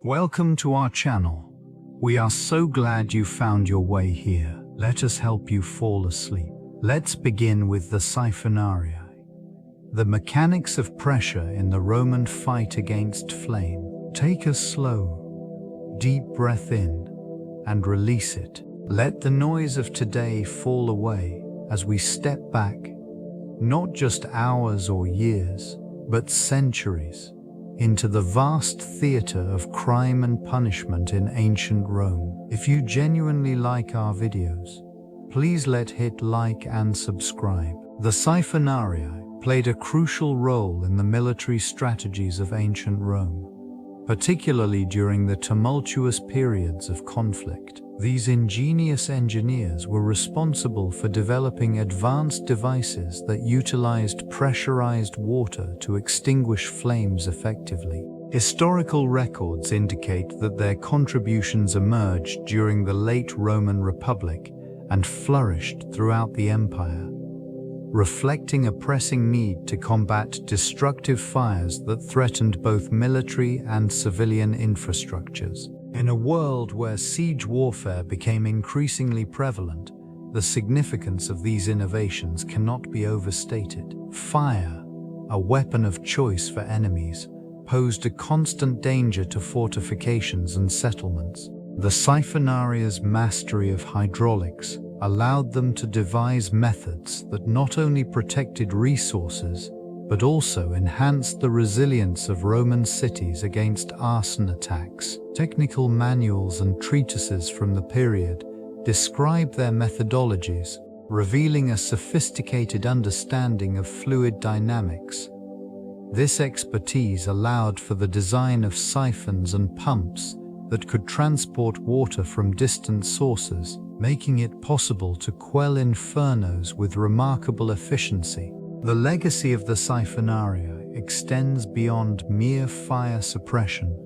Welcome to our channel. We are so glad you found your way here. Let us help you fall asleep. Let's begin with the Siphonarii. The mechanics of pressure in the Roman fight against flame. Take a slow, deep breath in and release it. Let the noise of today fall away as we step back, not just hours or years, but centuries, into the vast theater of crime and punishment in ancient Rome. If you genuinely like our videos, please hit like and subscribe. The Siphonarii played a crucial role in the military strategies of ancient Rome, particularly during the tumultuous periods of conflict. These ingenious engineers were responsible for developing advanced devices that utilized pressurized water to extinguish flames effectively. Historical records indicate that their contributions emerged during the late Roman Republic and flourished throughout the empire, reflecting a pressing need to combat destructive fires that threatened both military and civilian infrastructures. In a world where siege warfare became increasingly prevalent, the significance of these innovations cannot be overstated. Fire, a weapon of choice for enemies, posed a constant danger to fortifications and settlements. The Siphonarii's mastery of hydraulics allowed them to devise methods that not only protected resources, but also enhanced the resilience of Roman cities against arson attacks. Technical manuals and treatises from the period describe their methodologies, revealing a sophisticated understanding of fluid dynamics. This expertise allowed for the design of siphons and pumps that could transport water from distant sources, making it possible to quell infernos with remarkable efficiency. The legacy of the Siphonarii extends beyond mere fire suppression.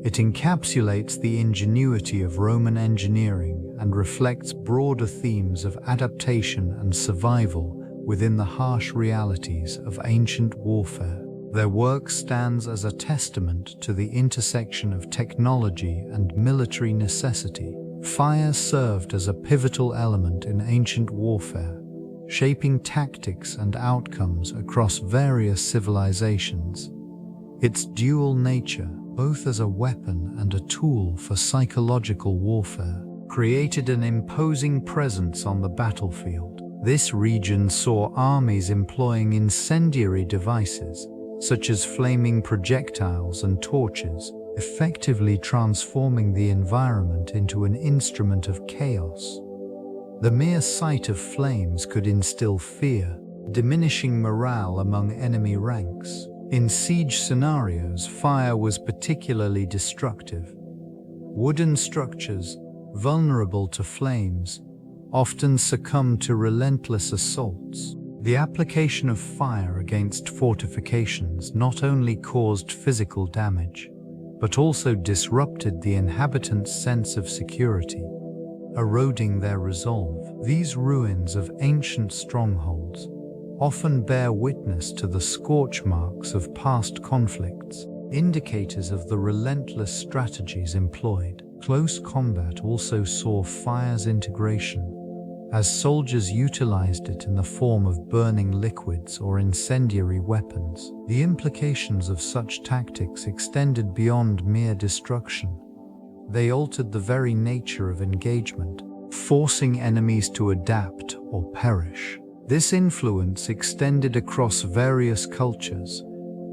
It encapsulates the ingenuity of Roman engineering and reflects broader themes of adaptation and survival within the harsh realities of ancient warfare. Their work stands as a testament to the intersection of technology and military necessity. Fire served as a pivotal element in ancient warfare, shaping tactics and outcomes across various civilizations. Its dual nature, both as a weapon and a tool for psychological warfare, created an imposing presence on the battlefield. This region saw armies employing incendiary devices, such as flaming projectiles and torches, effectively transforming the environment into an instrument of chaos. The mere sight of flames could instill fear, diminishing morale among enemy ranks. In siege scenarios, fire was particularly destructive. Wooden structures, vulnerable to flames, often succumbed to relentless assaults. The application of fire against fortifications not only caused physical damage, but also disrupted the inhabitants' sense of security, eroding their resolve. These ruins of ancient strongholds often bear witness to the scorch marks of past conflicts, indicators of the relentless strategies employed. Close combat also saw fire's integration, as soldiers utilized it in the form of burning liquids or incendiary weapons. The implications of such tactics extended beyond mere destruction. They altered the very nature of engagement, forcing enemies to adapt or perish. This influence extended across various cultures,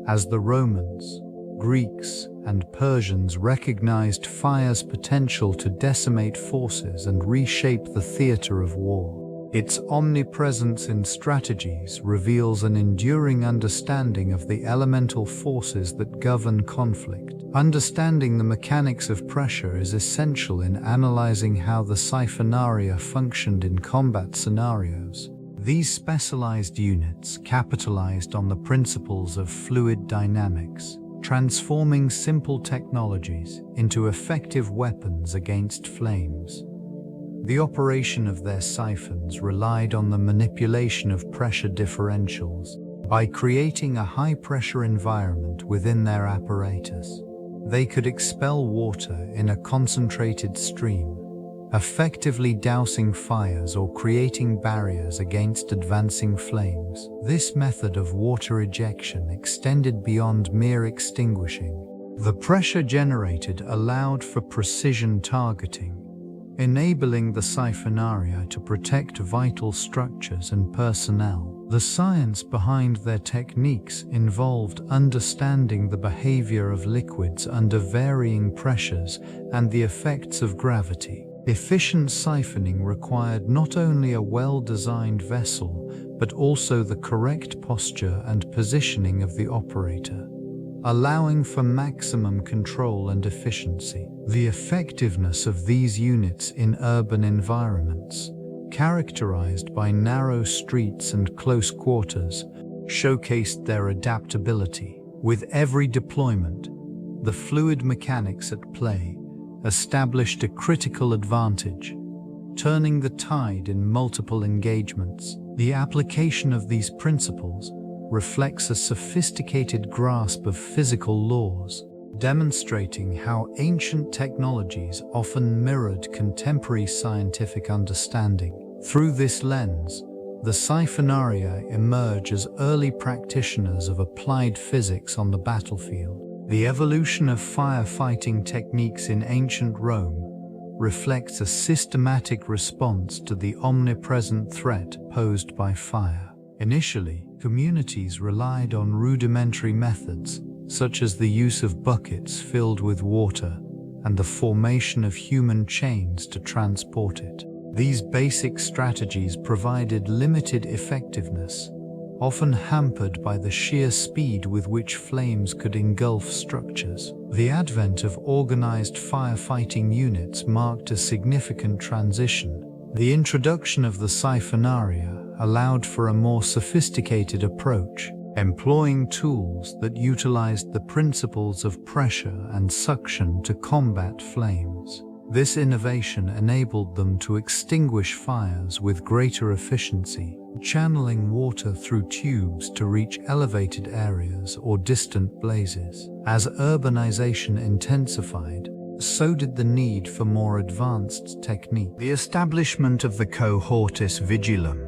as the Romans, Greeks, and Persians recognized fire's potential to decimate forces and reshape the theater of war. Its omnipresence in strategies reveals an enduring understanding of the elemental forces that govern conflict. Understanding the mechanics of pressure is essential in analyzing how the Siphonarii functioned in combat scenarios. These specialized units capitalized on the principles of fluid dynamics, transforming simple technologies into effective weapons against flames. The operation of their siphons relied on the manipulation of pressure differentials by creating a high-pressure environment within their apparatus. They could expel water in a concentrated stream, effectively dousing fires or creating barriers against advancing flames. This method of water ejection extended beyond mere extinguishing. The pressure generated allowed for precision targeting, enabling the Siphonarii to protect vital structures and personnel. The science behind their techniques involved understanding the behavior of liquids under varying pressures and the effects of gravity. Efficient siphoning required not only a well-designed vessel, but also the correct posture and positioning of the operator, allowing for maximum control and efficiency. The effectiveness of these units in urban environments, characterized by narrow streets and close quarters, showcased their adaptability. With every deployment, the fluid mechanics at play established a critical advantage, turning the tide in multiple engagements. The application of these principles reflects a sophisticated grasp of physical laws, demonstrating how ancient technologies often mirrored contemporary scientific understanding. Through this lens, the Siphonarii emerge as early practitioners of applied physics on the battlefield. The evolution of firefighting techniques in ancient Rome reflects a systematic response to the omnipresent threat posed by fire. Initially, communities relied on rudimentary methods, such as the use of buckets filled with water and the formation of human chains to transport it. These basic strategies provided limited effectiveness, often hampered by the sheer speed with which flames could engulf structures. The advent of organized firefighting units marked a significant transition. The introduction of the Siphonarii allowed for a more sophisticated approach, employing tools that utilized the principles of pressure and suction to combat flames. This innovation enabled them to extinguish fires with greater efficiency, channeling water through tubes to reach elevated areas or distant blazes. As urbanization intensified, so did the need for more advanced technique. The establishment of the Cohortis Vigilum,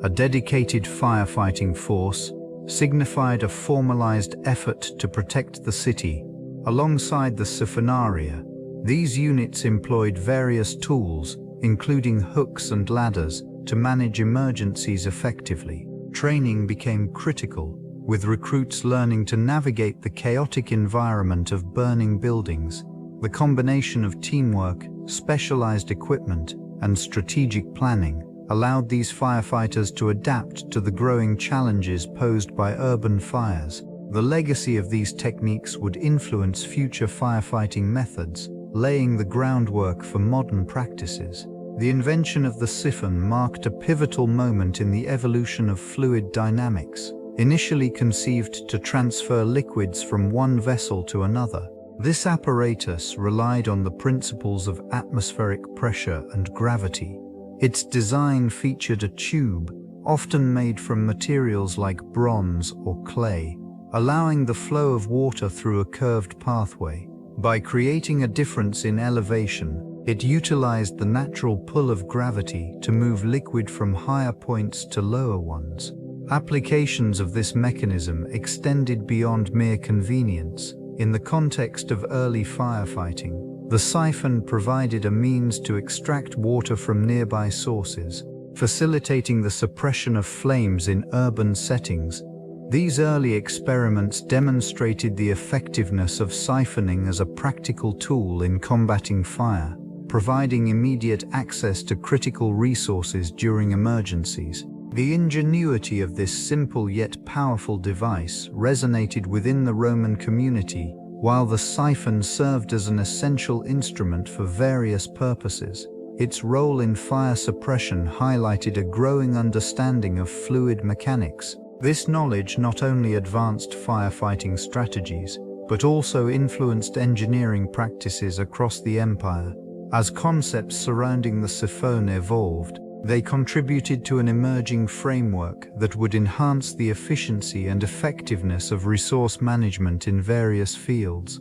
a dedicated firefighting force, signified a formalized effort to protect the city. Alongside the Siphonarii, these units employed various tools, including hooks and ladders, to manage emergencies effectively. Training became critical, with recruits learning to navigate the chaotic environment of burning buildings. The combination of teamwork, specialized equipment, and strategic planning allowed these firefighters to adapt to the growing challenges posed by urban fires. The legacy of these techniques would influence future firefighting methods, laying the groundwork for modern practices. The invention of the siphon marked a pivotal moment in the evolution of fluid dynamics. Initially conceived to transfer liquids from one vessel to another, this apparatus relied on the principles of atmospheric pressure and gravity. Its design featured a tube, often made from materials like bronze or clay, allowing the flow of water through a curved pathway. By creating a difference in elevation, it utilized the natural pull of gravity to move liquid from higher points to lower ones. Applications of this mechanism extended beyond mere convenience. In the context of early firefighting, the siphon provided a means to extract water from nearby sources, facilitating the suppression of flames in urban settings. These early experiments demonstrated the effectiveness of siphoning as a practical tool in combating fire, providing immediate access to critical resources during emergencies. The ingenuity of this simple yet powerful device resonated within the Roman community, while the siphon served as an essential instrument for various purposes. Its role in fire suppression highlighted a growing understanding of fluid mechanics. This knowledge not only advanced firefighting strategies, but also influenced engineering practices across the empire. As concepts surrounding the siphon evolved, they contributed to an emerging framework that would enhance the efficiency and effectiveness of resource management in various fields.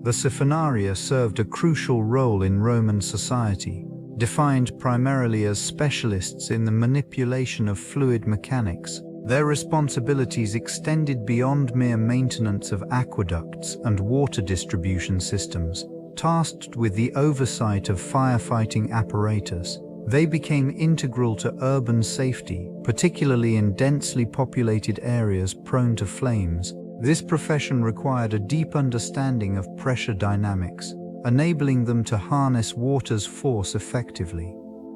The Siphonarii served a crucial role in Roman society, defined primarily as specialists in the manipulation of fluid mechanics. Their responsibilities extended beyond mere maintenance of aqueducts and water distribution systems. Tasked with the oversight of firefighting apparatus, they became integral to urban safety, particularly in densely populated areas prone to flames. This profession required a deep understanding of pressure dynamics, enabling them to harness water's force effectively.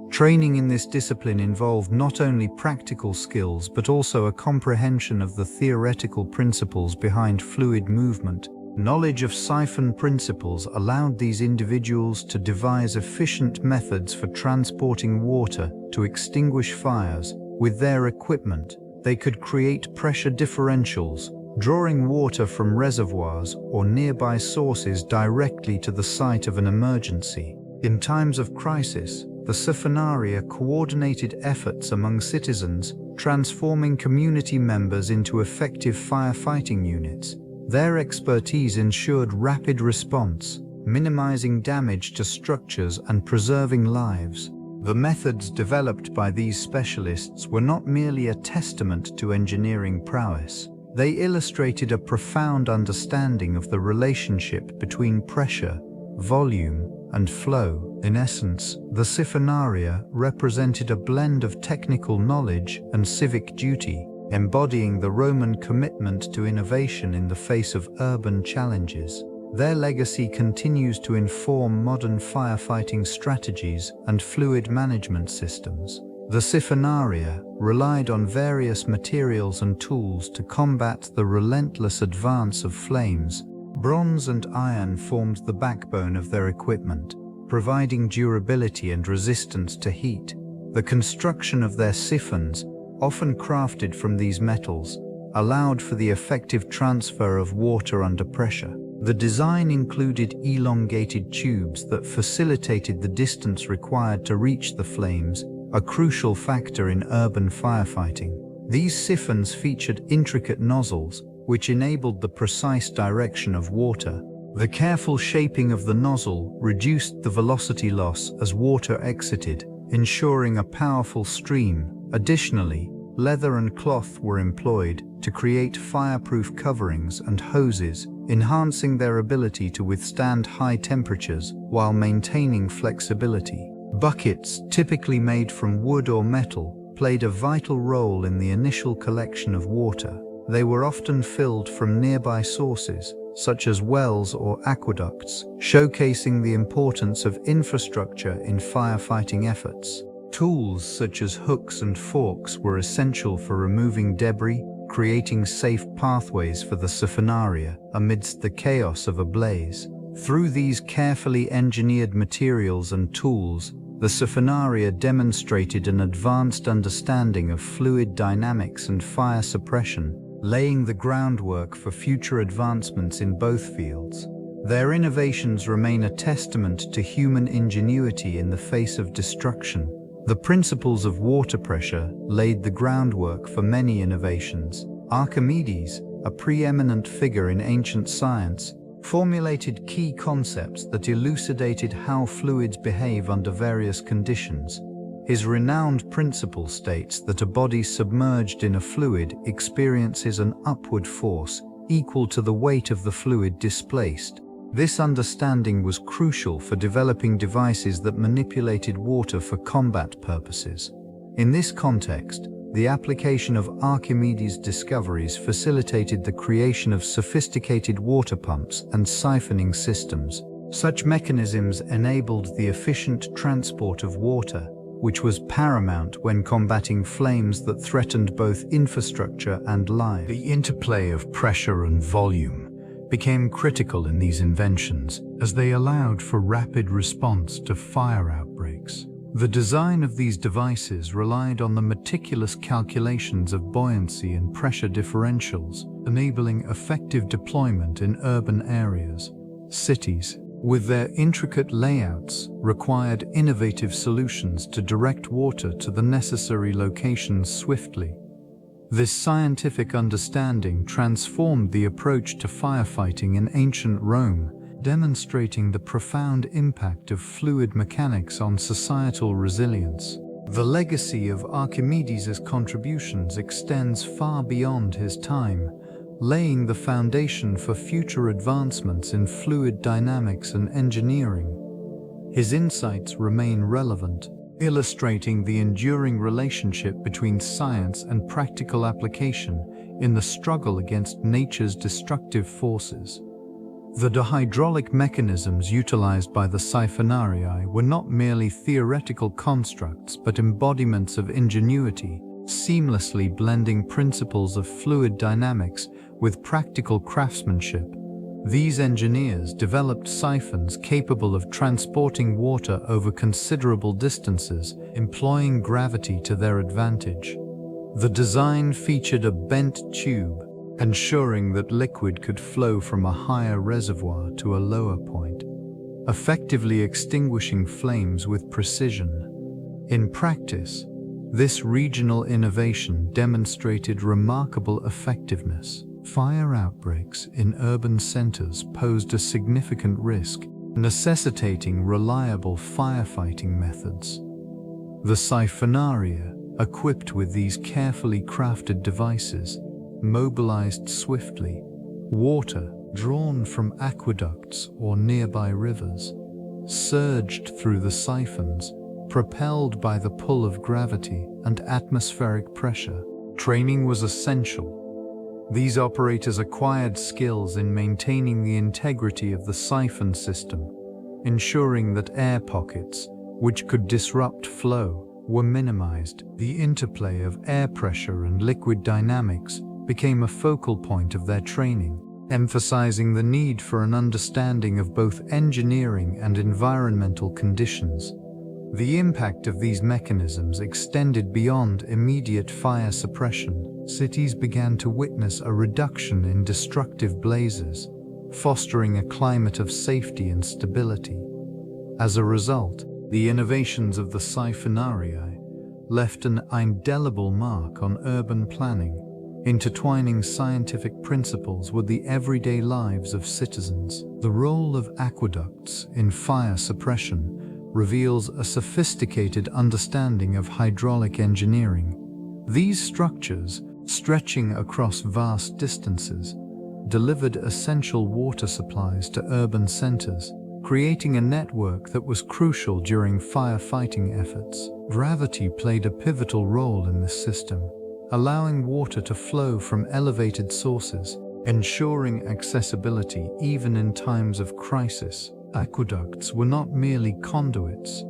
Training in this discipline involved not only practical skills but also a comprehension of the theoretical principles behind fluid movement. Knowledge of siphon principles allowed these individuals to devise efficient methods for transporting water to extinguish fires. With their equipment, they could create pressure differentials, drawing water from reservoirs or nearby sources directly to the site of an emergency. In times of crisis, the Siphonarii coordinated efforts among citizens, transforming community members into effective firefighting units. Their expertise ensured rapid response, minimizing damage to structures and preserving lives. The methods developed by these specialists were not merely a testament to engineering prowess. They illustrated a profound understanding of the relationship between pressure, volume, and flow. In essence, the Siphonarii represented a blend of technical knowledge and civic duty, embodying the Roman commitment to innovation in the face of urban challenges. Their legacy continues to inform modern firefighting strategies and fluid management systems. The Siphonarii relied on various materials and tools to combat the relentless advance of flames. Bronze and iron formed the backbone of their equipment, providing durability and resistance to heat. The construction of their siphons, often crafted from these metals, allowed for the effective transfer of water under pressure. The design included elongated tubes that facilitated the distance required to reach the flames, a crucial factor in urban firefighting. These siphons featured intricate nozzles, which enabled the precise direction of water. The careful shaping of the nozzle reduced the velocity loss as water exited, ensuring a powerful stream. Additionally, leather and cloth were employed to create fireproof coverings and hoses, enhancing their ability to withstand high temperatures while maintaining flexibility. Buckets, typically made from wood or metal, played a vital role in the initial collection of water. They were often filled from nearby sources, such as wells or aqueducts, showcasing the importance of infrastructure in firefighting efforts. Tools such as hooks and forks were essential for removing debris, creating safe pathways for the Siphonarii amidst the chaos of a blaze. Through these carefully engineered materials and tools, the Siphonarii demonstrated an advanced understanding of fluid dynamics and fire suppression, laying the groundwork for future advancements in both fields. Their innovations remain a testament to human ingenuity in the face of destruction. The principles of water pressure laid the groundwork for many innovations. Archimedes, a preeminent figure in ancient science, formulated key concepts that elucidated how fluids behave under various conditions. His renowned principle states that a body submerged in a fluid experiences an upward force equal to the weight of the fluid displaced. This understanding was crucial for developing devices that manipulated water for combat purposes. In this context, the application of Archimedes' discoveries facilitated the creation of sophisticated water pumps and siphoning systems. Such mechanisms enabled the efficient transport of water, which was paramount when combating flames that threatened both infrastructure and lives. The interplay of pressure and volume became critical in these inventions, as they allowed for rapid response to fire outbreaks. The design of these devices relied on the meticulous calculations of buoyancy and pressure differentials, enabling effective deployment in urban areas. Cities, with their intricate layouts, required innovative solutions to direct water to the necessary locations swiftly. This scientific understanding transformed the approach to firefighting in ancient Rome, demonstrating the profound impact of fluid mechanics on societal resilience. The legacy of Archimedes' contributions extends far beyond his time, laying the foundation for future advancements in fluid dynamics and engineering. His insights remain relevant, illustrating the enduring relationship between science and practical application in the struggle against nature's destructive forces. The hydraulic mechanisms utilized by the Siphonarii were not merely theoretical constructs but embodiments of ingenuity, seamlessly blending principles of fluid dynamics with practical craftsmanship. These engineers developed siphons capable of transporting water over considerable distances, employing gravity to their advantage. The design featured a bent tube, ensuring that liquid could flow from a higher reservoir to a lower point, effectively extinguishing flames with precision. In practice, this regional innovation demonstrated remarkable effectiveness. Fire outbreaks in urban centers posed a significant risk, necessitating reliable firefighting methods. The Siphonarii, equipped with these carefully crafted devices, mobilized swiftly. Water, drawn from aqueducts or nearby rivers, surged through the siphons, propelled by the pull of gravity and atmospheric pressure. Training was essential. These operators acquired skills in maintaining the integrity of the siphon system, ensuring that air pockets, which could disrupt flow, were minimized. The interplay of air pressure and liquid dynamics became a focal point of their training, emphasizing the need for an understanding of both engineering and environmental conditions. The impact of these mechanisms extended beyond immediate fire suppression. Cities began to witness a reduction in destructive blazes, fostering a climate of safety and stability. As a result, the innovations of the Siphonarii left an indelible mark on urban planning, intertwining scientific principles with the everyday lives of citizens. The role of aqueducts in fire suppression reveals a sophisticated understanding of hydraulic engineering. These structures, stretching across vast distances, delivered essential water supplies to urban centers, creating a network that was crucial during firefighting efforts. Gravity played a pivotal role in this system, allowing water to flow from elevated sources, ensuring accessibility even in times of crisis. Aqueducts were not merely conduits.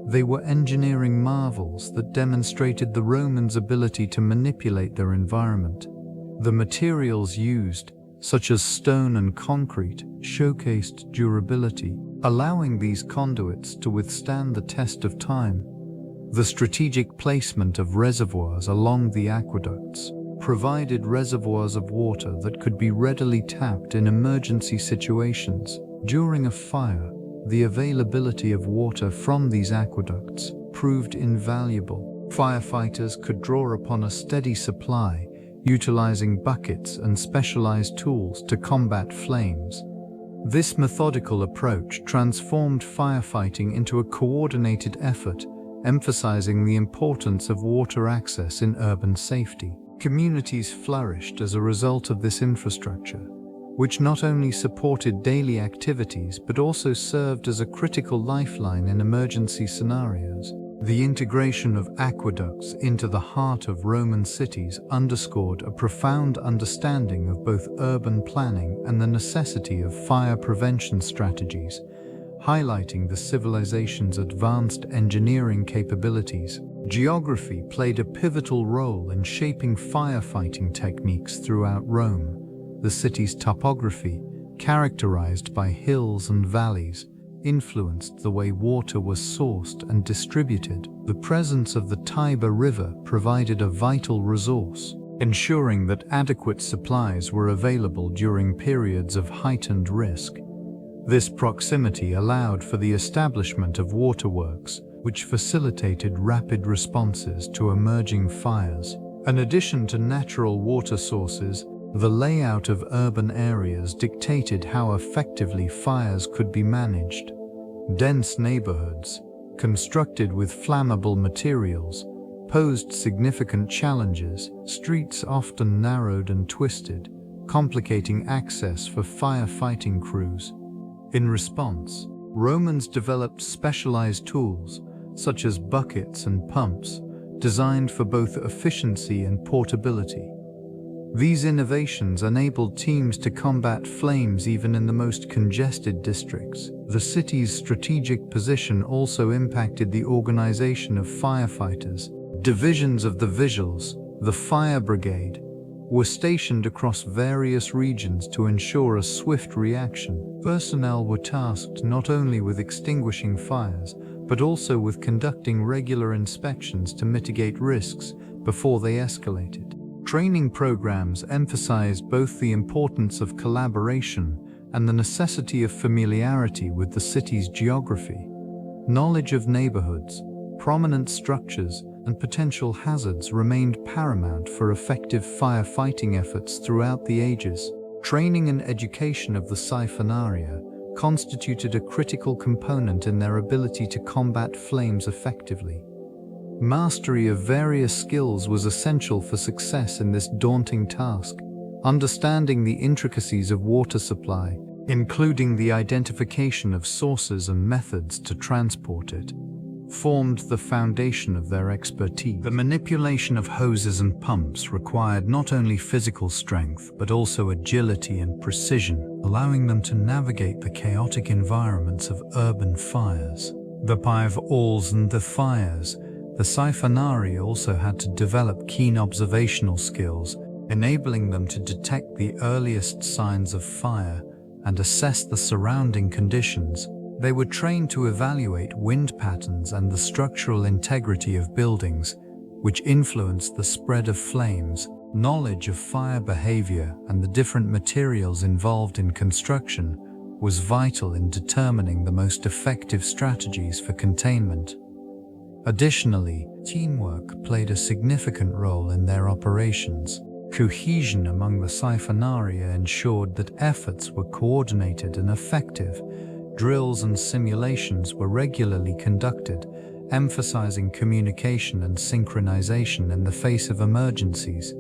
They were engineering marvels that demonstrated the Romans' ability to manipulate their environment. The materials used, such as stone and concrete, showcased durability, allowing these conduits to withstand the test of time. The strategic placement of reservoirs along the aqueducts provided reservoirs of water that could be readily tapped in emergency situations. During a fire, the availability of water from these aqueducts proved invaluable. Firefighters could draw upon a steady supply, utilizing buckets and specialized tools to combat flames. This methodical approach transformed firefighting into a coordinated effort, emphasizing the importance of water access in urban safety. Communities flourished as a result of this infrastructure, which not only supported daily activities but also served as a critical lifeline in emergency scenarios. The integration of aqueducts into the heart of Roman cities underscored a profound understanding of both urban planning and the necessity of fire prevention strategies, highlighting the civilization's advanced engineering capabilities. Geography played a pivotal role in shaping firefighting techniques throughout Rome. The city's topography, characterized by hills and valleys, influenced the way water was sourced and distributed. The presence of the Tiber River provided a vital resource, ensuring that adequate supplies were available during periods of heightened risk. This proximity allowed for the establishment of waterworks, which facilitated rapid responses to emerging fires. In addition to natural water sources, The layout of urban areas dictated how effectively fires could be managed. Dense neighborhoods, constructed with flammable materials, posed significant challenges. Streets often narrowed and twisted, complicating access for firefighting crews. In response, Romans developed specialized tools, such as buckets and pumps, designed for both efficiency and portability. These innovations enabled teams to combat flames even in the most congested districts. The city's strategic position also impacted the organization of firefighters. Divisions of the Visuals, the Fire Brigade, were stationed across various regions to ensure a swift reaction. Personnel were tasked not only with extinguishing fires, but also with conducting regular inspections to mitigate risks before they escalated. Training programs emphasized both the importance of collaboration and the necessity of familiarity with the city's geography. Knowledge of neighborhoods, prominent structures, and potential hazards remained paramount for effective firefighting efforts throughout the ages. Training and education of the Siphonarii constituted a critical component in their ability to combat flames effectively. Mastery of various skills was essential for success in this daunting task. Understanding the intricacies of water supply, including the identification of sources and methods to transport it, formed the foundation of their expertise. The manipulation of hoses and pumps required not only physical strength but also agility and precision, allowing them to navigate the chaotic environments of urban fires. The firefighters and the fires, the Siphonarii also had to develop keen observational skills, enabling them to detect the earliest signs of fire and assess the surrounding conditions. They were trained to evaluate wind patterns and the structural integrity of buildings, which influenced the spread of flames. Knowledge of fire behavior and the different materials involved in construction was vital in determining the most effective strategies for containment. Additionally, teamwork played a significant role in their operations. Cohesion among the Siphonarii ensured that efforts were coordinated and effective. Drills and simulations were regularly conducted, emphasizing communication and synchronization in the face of emergencies.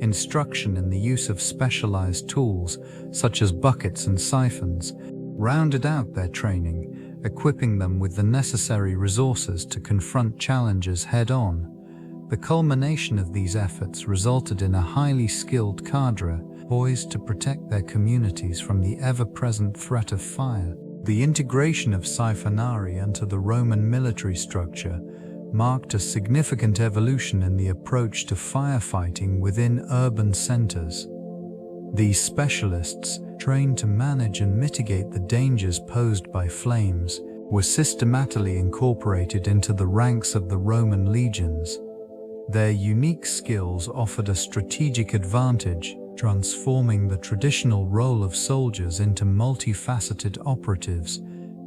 Instruction in the use of specialized tools, such as buckets and siphons, rounded out their training, equipping them with the necessary resources to confront challenges head-on. The culmination of these efforts resulted in a highly skilled cadre poised to protect their communities from the ever-present threat of fire. The integration of Siphonarii into the Roman military structure marked a significant evolution in the approach to firefighting within urban centers. These specialists, trained to manage and mitigate the dangers posed by flames, were systematically incorporated into the ranks of the Roman legions. Their unique skills offered a strategic advantage, transforming the traditional role of soldiers into multifaceted operatives,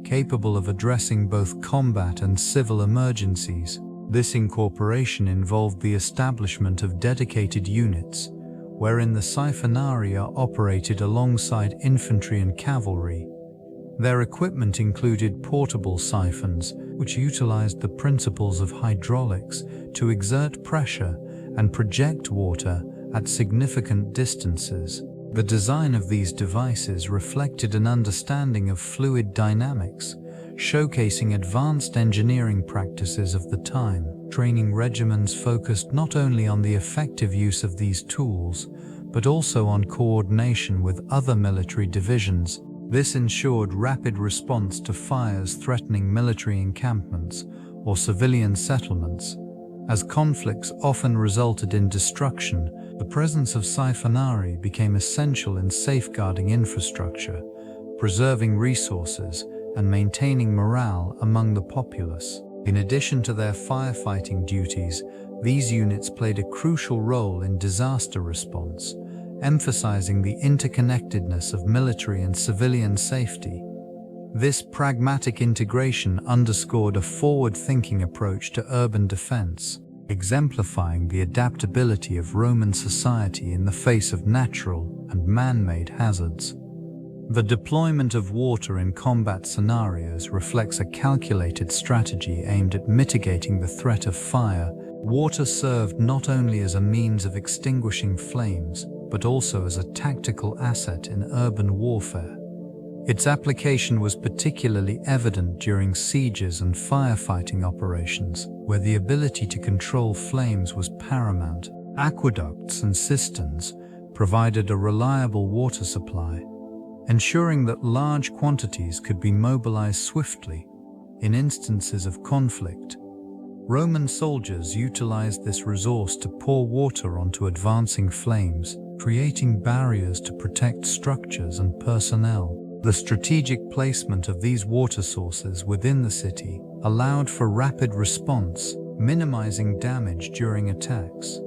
capable of addressing both combat and civil emergencies. This incorporation involved the establishment of dedicated units, wherein the Siphonarii are operated alongside infantry and cavalry. Their equipment included portable siphons, which utilized the principles of hydraulics to exert pressure and project water at significant distances. The design of these devices reflected an understanding of fluid dynamics, showcasing advanced engineering practices of the time. Training regimens focused not only on the effective use of these tools, but also on coordination with other military divisions. This ensured rapid response to fires threatening military encampments or civilian settlements. As conflicts often resulted in destruction, the presence of Siphonarii became essential in safeguarding infrastructure, preserving resources, and maintaining morale among the populace. In addition to their firefighting duties, these units played a crucial role in disaster response, emphasizing the interconnectedness of military and civilian safety. This pragmatic integration underscored a forward-thinking approach to urban defense. exemplifying the adaptability of Roman society in the face of natural and man-made hazards. The deployment of water in combat scenarios reflects a calculated strategy aimed at mitigating the threat of fire. Water served not only as a means of extinguishing flames, but also as a tactical asset in urban warfare. Its application was particularly evident during sieges and firefighting operations, where the ability to control flames was paramount. Aqueducts and cisterns provided a reliable water supply, ensuring that large quantities could be mobilized swiftly in instances of conflict. Roman soldiers utilized this resource to pour water onto advancing flames, creating barriers to protect structures and personnel. The strategic placement of these water sources within the city allowed for rapid response, minimizing damage during attacks.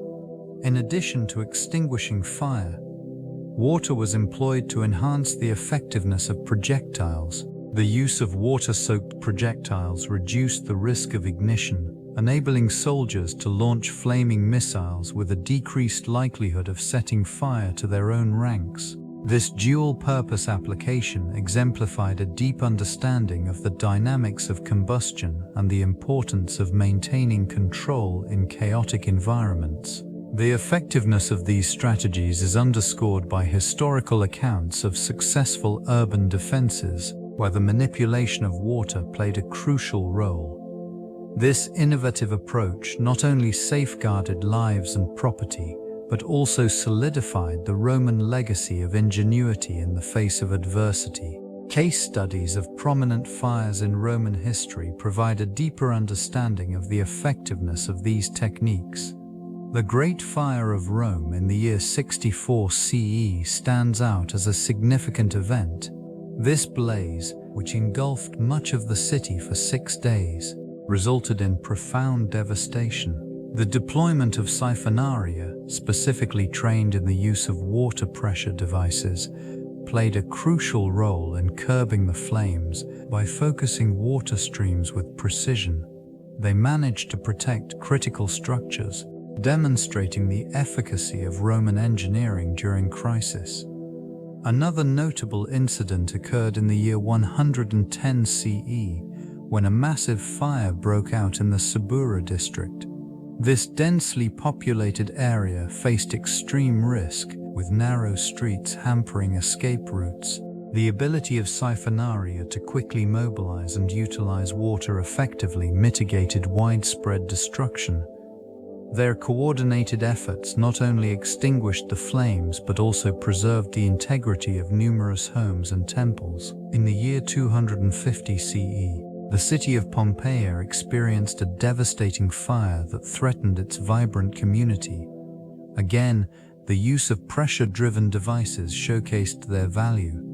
In addition to extinguishing fire, water was employed to enhance the effectiveness of projectiles. The use of water-soaked projectiles reduced the risk of ignition, enabling soldiers to launch flaming missiles with a decreased likelihood of setting fire to their own ranks. This dual-purpose application exemplified a deep understanding of the dynamics of combustion and the importance of maintaining control in chaotic environments. The effectiveness of these strategies is underscored by historical accounts of successful urban defenses, where the manipulation of water played a crucial role. This innovative approach not only safeguarded lives and property, but also solidified the Roman legacy of ingenuity in the face of adversity. Case studies of prominent fires in Roman history provide a deeper understanding of the effectiveness of these techniques. The Great Fire of Rome in the year 64 CE stands out as a significant event. This blaze, which engulfed much of the city for 6 days, resulted in profound devastation. The deployment of Siphonarii, specifically trained in the use of water pressure devices, played a crucial role in curbing the flames. By focusing water streams with precision, they managed to protect critical structures, demonstrating the efficacy of Roman engineering during crisis. Another notable incident occurred in the year 110 CE, when a massive fire broke out in the Siphonarii district. This densely populated area faced extreme risk, with narrow streets hampering escape routes. The ability of Siphonarii to quickly mobilize and utilize water effectively mitigated widespread destruction. Their coordinated efforts not only extinguished the flames but also preserved the integrity of numerous homes and temples. In the year 250 CE, the city of Pompeii experienced a devastating fire that threatened its vibrant community. Again, the use of pressure-driven devices showcased their value.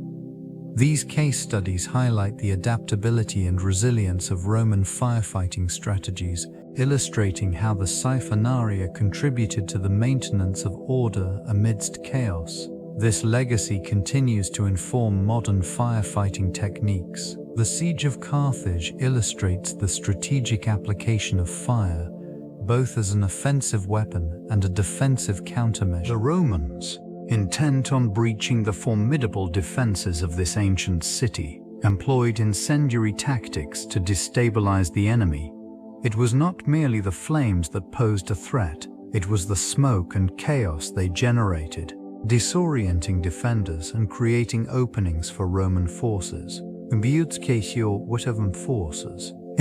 These case studies highlight the adaptability and resilience of Roman firefighting strategies, illustrating how the Siphonarii contributed to the maintenance of order amidst chaos. This legacy continues to inform modern firefighting techniques. The Siege of Carthage illustrates the strategic application of fire, both as an offensive weapon and a defensive countermeasure. The Romans, intent on breaching the formidable defenses of this ancient city, employed incendiary tactics to destabilize the enemy. It was not merely the flames that posed a threat, it was the smoke and chaos they generated, disorienting defenders and creating openings for Roman forces. In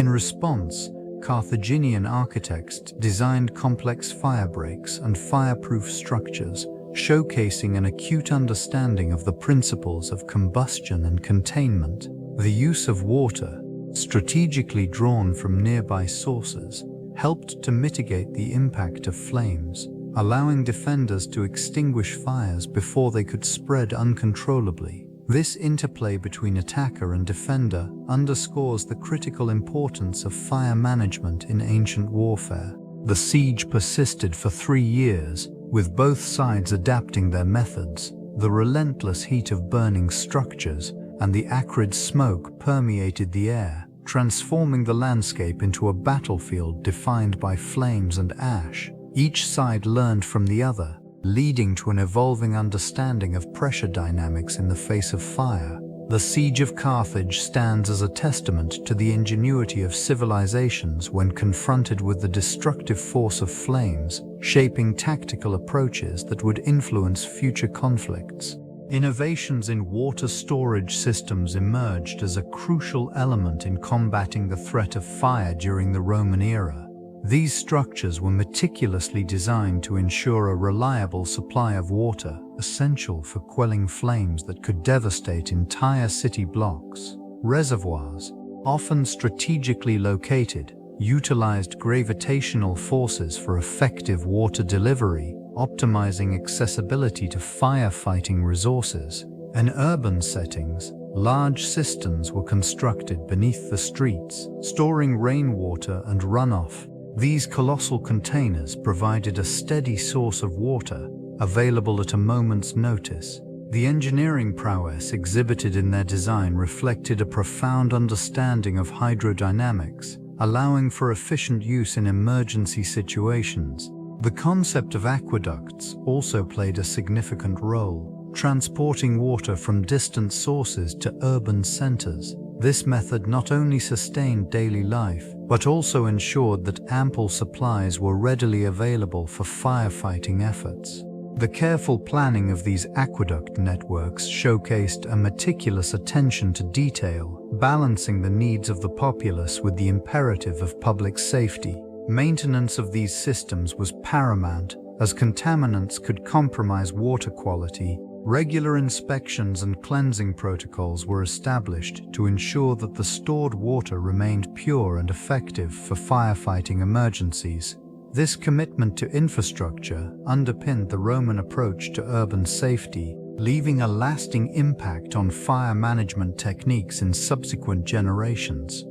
response, Carthaginian architects designed complex firebreaks and fireproof structures, showcasing an acute understanding of the principles of combustion and containment. The use of water, strategically drawn from nearby sources, helped to mitigate the impact of flames, allowing defenders to extinguish fires before they could spread uncontrollably. This interplay between attacker and defender underscores the critical importance of fire management in ancient warfare. The siege persisted for 3 years, with both sides adapting their methods. The relentless heat of burning structures and the acrid smoke permeated the air, transforming the landscape into a battlefield defined by flames and ash. Each side learned from the other, leading to an evolving understanding of pressure dynamics in the face of fire. The Siege of Carthage stands as a testament to the ingenuity of civilizations when confronted with the destructive force of flames, shaping tactical approaches that would influence future conflicts. Innovations in water storage systems emerged as a crucial element in combating the threat of fire during the Roman era. These structures were meticulously designed to ensure a reliable supply of water, essential for quelling flames that could devastate entire city blocks. Reservoirs, often strategically located, utilized gravitational forces for effective water delivery, optimizing accessibility to firefighting resources. In urban settings, large cisterns were constructed beneath the streets, storing rainwater and runoff. These colossal containers provided a steady source of water, available at a moment's notice. The engineering prowess exhibited in their design reflected a profound understanding of hydrodynamics, allowing for efficient use in emergency situations. The concept of aqueducts also played a significant role, transporting water from distant sources to urban centers. This method not only sustained daily life, but also ensured that ample supplies were readily available for firefighting efforts. The careful planning of these aqueduct networks showcased a meticulous attention to detail, balancing the needs of the populace with the imperative of public safety. Maintenance of these systems was paramount, as contaminants could compromise water quality. Regular inspections and cleansing protocols were established to ensure that the stored water remained pure and effective for firefighting emergencies. This commitment to infrastructure underpinned the Roman approach to urban safety, leaving a lasting impact on fire management techniques in subsequent generations.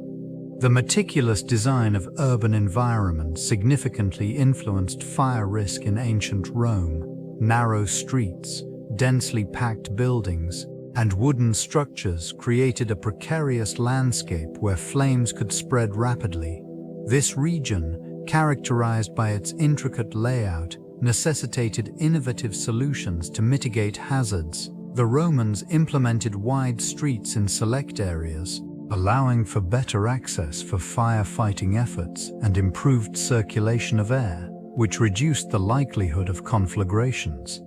The meticulous design of urban environments significantly influenced fire risk in ancient Rome. Narrow streets, densely packed buildings, and wooden structures created a precarious landscape where flames could spread rapidly. This region, characterized by its intricate layout, necessitated innovative solutions to mitigate hazards. The Romans implemented wide streets in select areas, allowing for better access for firefighting efforts and improved circulation of air, which reduced the likelihood of conflagrations.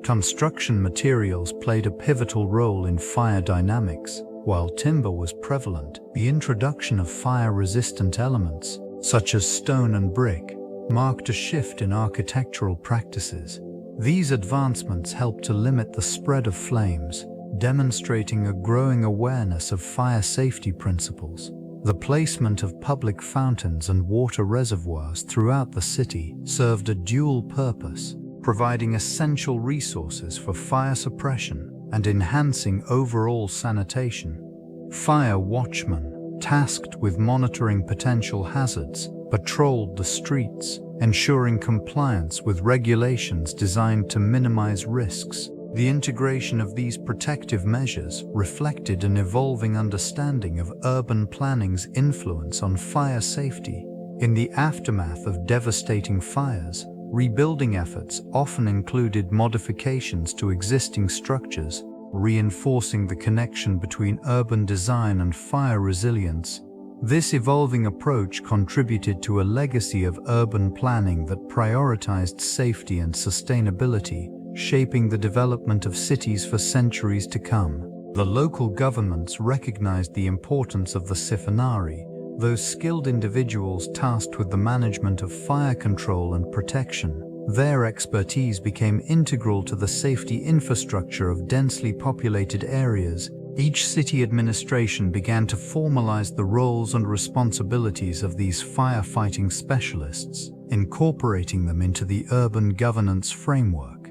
Construction materials played a pivotal role in fire dynamics. While timber was prevalent, the introduction of fire-resistant elements, such as stone and brick, marked a shift in architectural practices. These advancements helped to limit the spread of flames, demonstrating a growing awareness of fire safety principles. The placement of public fountains and water reservoirs throughout the city served a dual purpose, providing essential resources for fire suppression and enhancing overall sanitation. Fire watchmen, tasked with monitoring potential hazards, patrolled the streets, ensuring compliance with regulations designed to minimize risks. The integration of these protective measures reflected an evolving understanding of urban planning's influence on fire safety. In the aftermath of devastating fires, rebuilding efforts often included modifications to existing structures, reinforcing the connection between urban design and fire resilience. This evolving approach contributed to a legacy of urban planning that prioritized safety and sustainability, shaping the development of cities for centuries to come. The local governments recognized the importance of the Siphonarii, those skilled individuals tasked with the management of fire control and protection. Their expertise became integral to the safety infrastructure of densely populated areas. Each city administration began to formalize the roles and responsibilities of these firefighting specialists, incorporating them into the urban governance framework.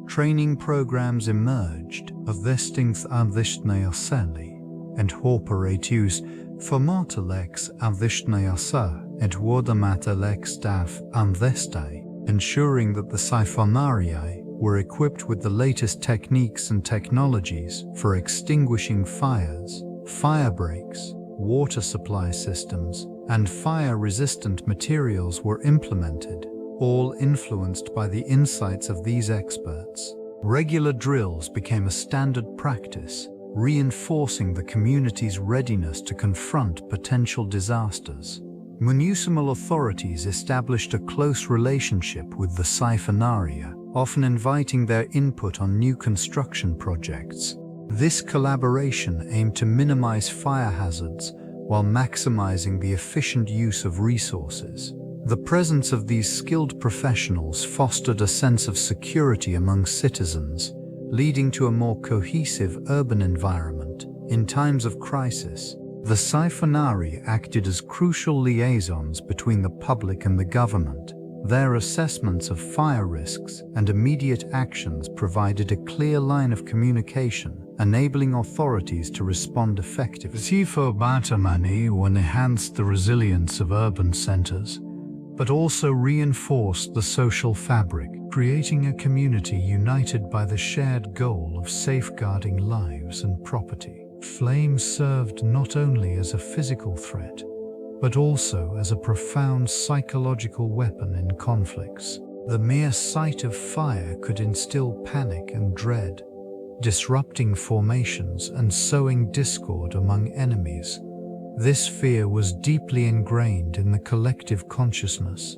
Training programs emerged, vestingth avvishnayaseli, and horperatus formatalex avvishnayasa, and wardamata staff amvestai, ensuring that the Siphonarii were equipped with the latest techniques and technologies for extinguishing fires. Fire breaks, water supply systems, and fire-resistant materials were implemented, all influenced by the insights of these experts. Regular drills became a standard practice, reinforcing the community's readiness to confront potential disasters. Municipal authorities established a close relationship with the Siphonarii, often inviting their input on new construction projects. This collaboration aimed to minimize fire hazards while maximizing the efficient use of resources. The presence of these skilled professionals fostered a sense of security among citizens, leading to a more cohesive urban environment. In times of crisis, the Siphonarii acted as crucial liaisons between the public and the government. Their assessments of fire risks and immediate actions provided a clear line of communication, enabling authorities to respond effectively. Siphonarii enhanced the resilience of urban centers, but also reinforced the social fabric, creating a community united by the shared goal of safeguarding lives and property. Flames served not only as a physical threat, but also as a profound psychological weapon in conflicts. The mere sight of fire could instill panic and dread, disrupting formations and sowing discord among enemies. This fear was deeply ingrained in the collective consciousness,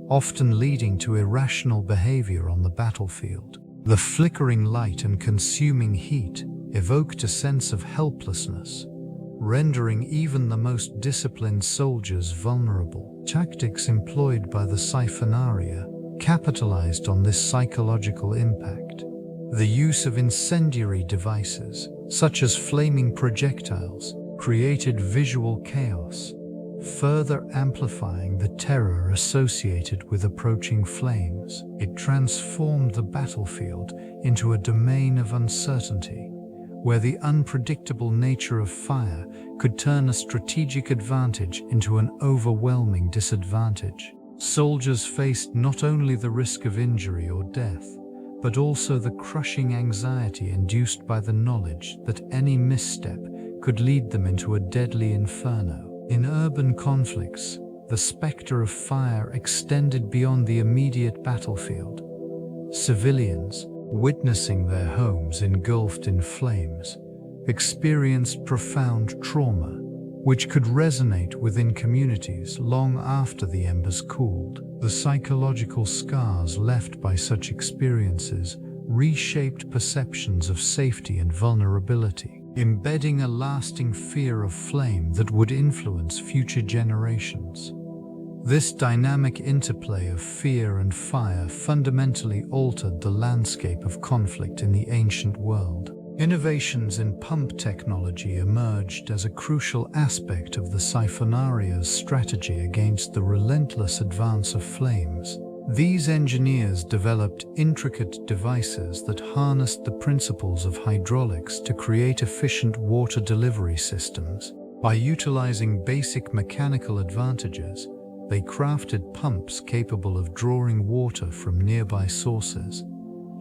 often leading to irrational behavior on the battlefield. The flickering light and consuming heat evoked a sense of helplessness, rendering even the most disciplined soldiers vulnerable. Tactics employed by the Siphonarii capitalized on this psychological impact. The use of incendiary devices, such as flaming projectiles, created visual chaos, further amplifying the terror associated with approaching flames. It transformed the battlefield into a domain of uncertainty, where the unpredictable nature of fire could turn a strategic advantage into an overwhelming disadvantage. Soldiers faced not only the risk of injury or death, but also the crushing anxiety induced by the knowledge that any misstep could lead them into a deadly inferno. In urban conflicts, the specter of fire extended beyond the immediate battlefield. Civilians, witnessing their homes engulfed in flames, experienced profound trauma, which could resonate within communities long after the embers cooled. The psychological scars left by such experiences reshaped perceptions of safety and vulnerability, embedding a lasting fear of flame that would influence future generations. This dynamic interplay of fear and fire fundamentally altered the landscape of conflict in the ancient world. Innovations in pump technology emerged as a crucial aspect of the Siphonarii's strategy against the relentless advance of flames. These engineers developed intricate devices that harnessed the principles of hydraulics to create efficient water delivery systems. By utilizing basic mechanical advantages, they crafted pumps capable of drawing water from nearby sources,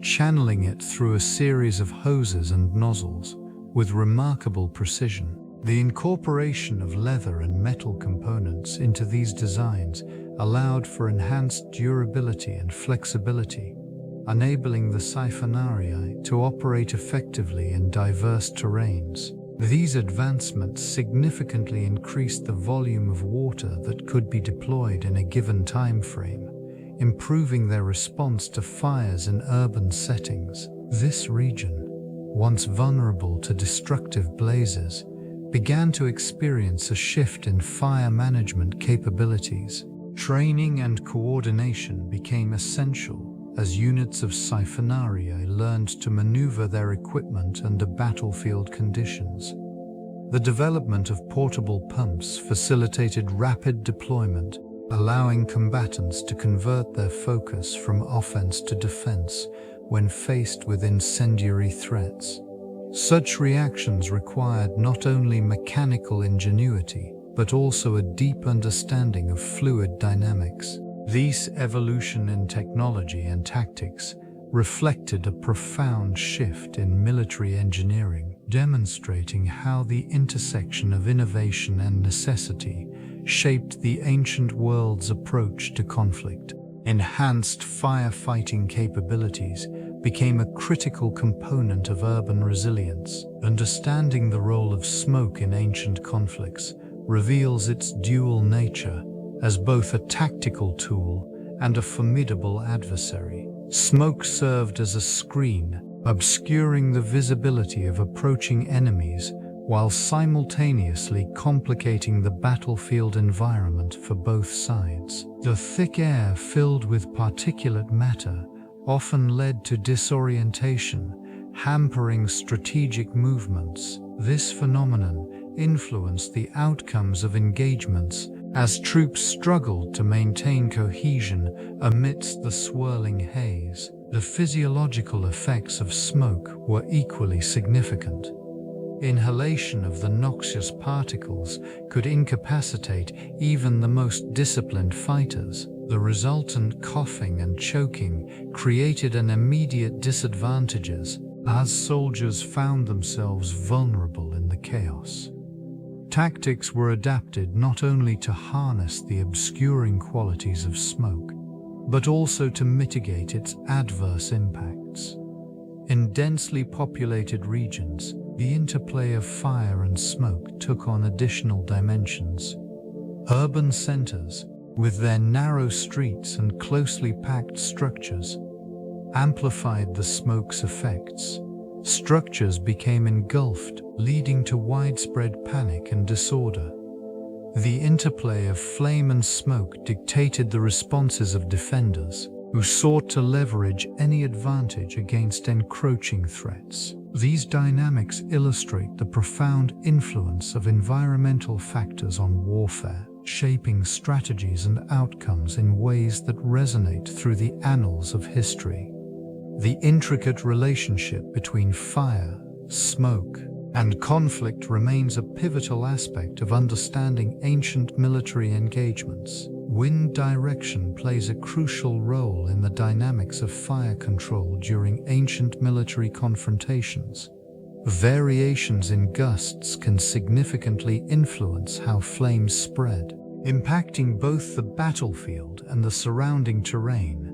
channeling it through a series of hoses and nozzles with remarkable precision. The incorporation of leather and metal components into these designs allowed for enhanced durability and flexibility, enabling the Siphonarii to operate effectively in diverse terrains. These advancements significantly increased the volume of water that could be deployed in a given time frame, improving their response to fires in urban settings. This region, once vulnerable to destructive blazes, began to experience a shift in fire management capabilities. Training and coordination became essential as units of Siphonarii learned to maneuver their equipment under battlefield conditions. The development of portable pumps facilitated rapid deployment, allowing combatants to convert their focus from offense to defense when faced with incendiary threats. Such reactions required not only mechanical ingenuity, but also a deep understanding of fluid dynamics. This evolution in technology and tactics reflected a profound shift in military engineering. demonstrating how the intersection of innovation and necessity shaped the ancient world's approach to conflict. Enhanced firefighting capabilities became a critical component of urban resilience. Understanding the role of smoke in ancient conflicts reveals its dual nature as both a tactical tool and a formidable adversary. Smoke served as a screen, obscuring the visibility of approaching enemies while simultaneously complicating the battlefield environment for both sides. The thick air filled with particulate matter often led to disorientation, hampering strategic movements. This phenomenon influenced the outcomes of engagements as troops struggled to maintain cohesion amidst the swirling haze. The physiological effects of smoke were equally significant. Inhalation of the noxious particles could incapacitate even the most disciplined fighters. The resultant coughing and choking created an immediate disadvantages as soldiers found themselves vulnerable in the chaos. Tactics were adapted not only to harness the obscuring qualities of smoke, but also to mitigate its adverse impacts. In densely populated regions, the interplay of fire and smoke took on additional dimensions. Urban centers, with their narrow streets and closely packed structures, amplified the smoke's effects. Structures became engulfed, leading to widespread panic and disorder. The interplay of flame and smoke dictated the responses of defenders, who sought to leverage any advantage against encroaching threats. These dynamics illustrate the profound influence of environmental factors on warfare, shaping strategies and outcomes in ways that resonate through the annals of history. The intricate relationship between fire, smoke, and conflict remains a pivotal aspect of understanding ancient military engagements. Wind direction plays a crucial role in the dynamics of fire control during ancient military confrontations. Variations in gusts can significantly influence how flames spread, impacting both the battlefield and the surrounding terrain.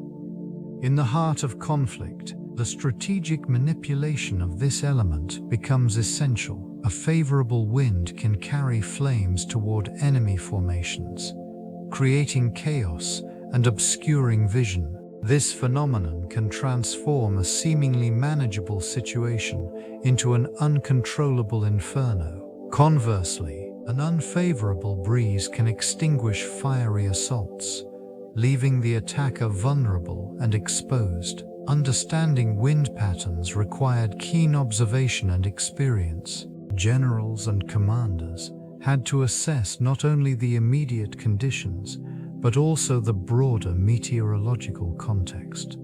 In the heart of conflict, the strategic manipulation of this element becomes essential. A favorable wind can carry flames toward enemy formations, creating chaos and obscuring vision. This phenomenon can transform a seemingly manageable situation into an uncontrollable inferno. Conversely, an unfavorable breeze can extinguish fiery assaults, leaving the attacker vulnerable and exposed. Understanding wind patterns required keen observation and experience. Generals and commanders had to assess not only the immediate conditions, but also the broader meteorological context.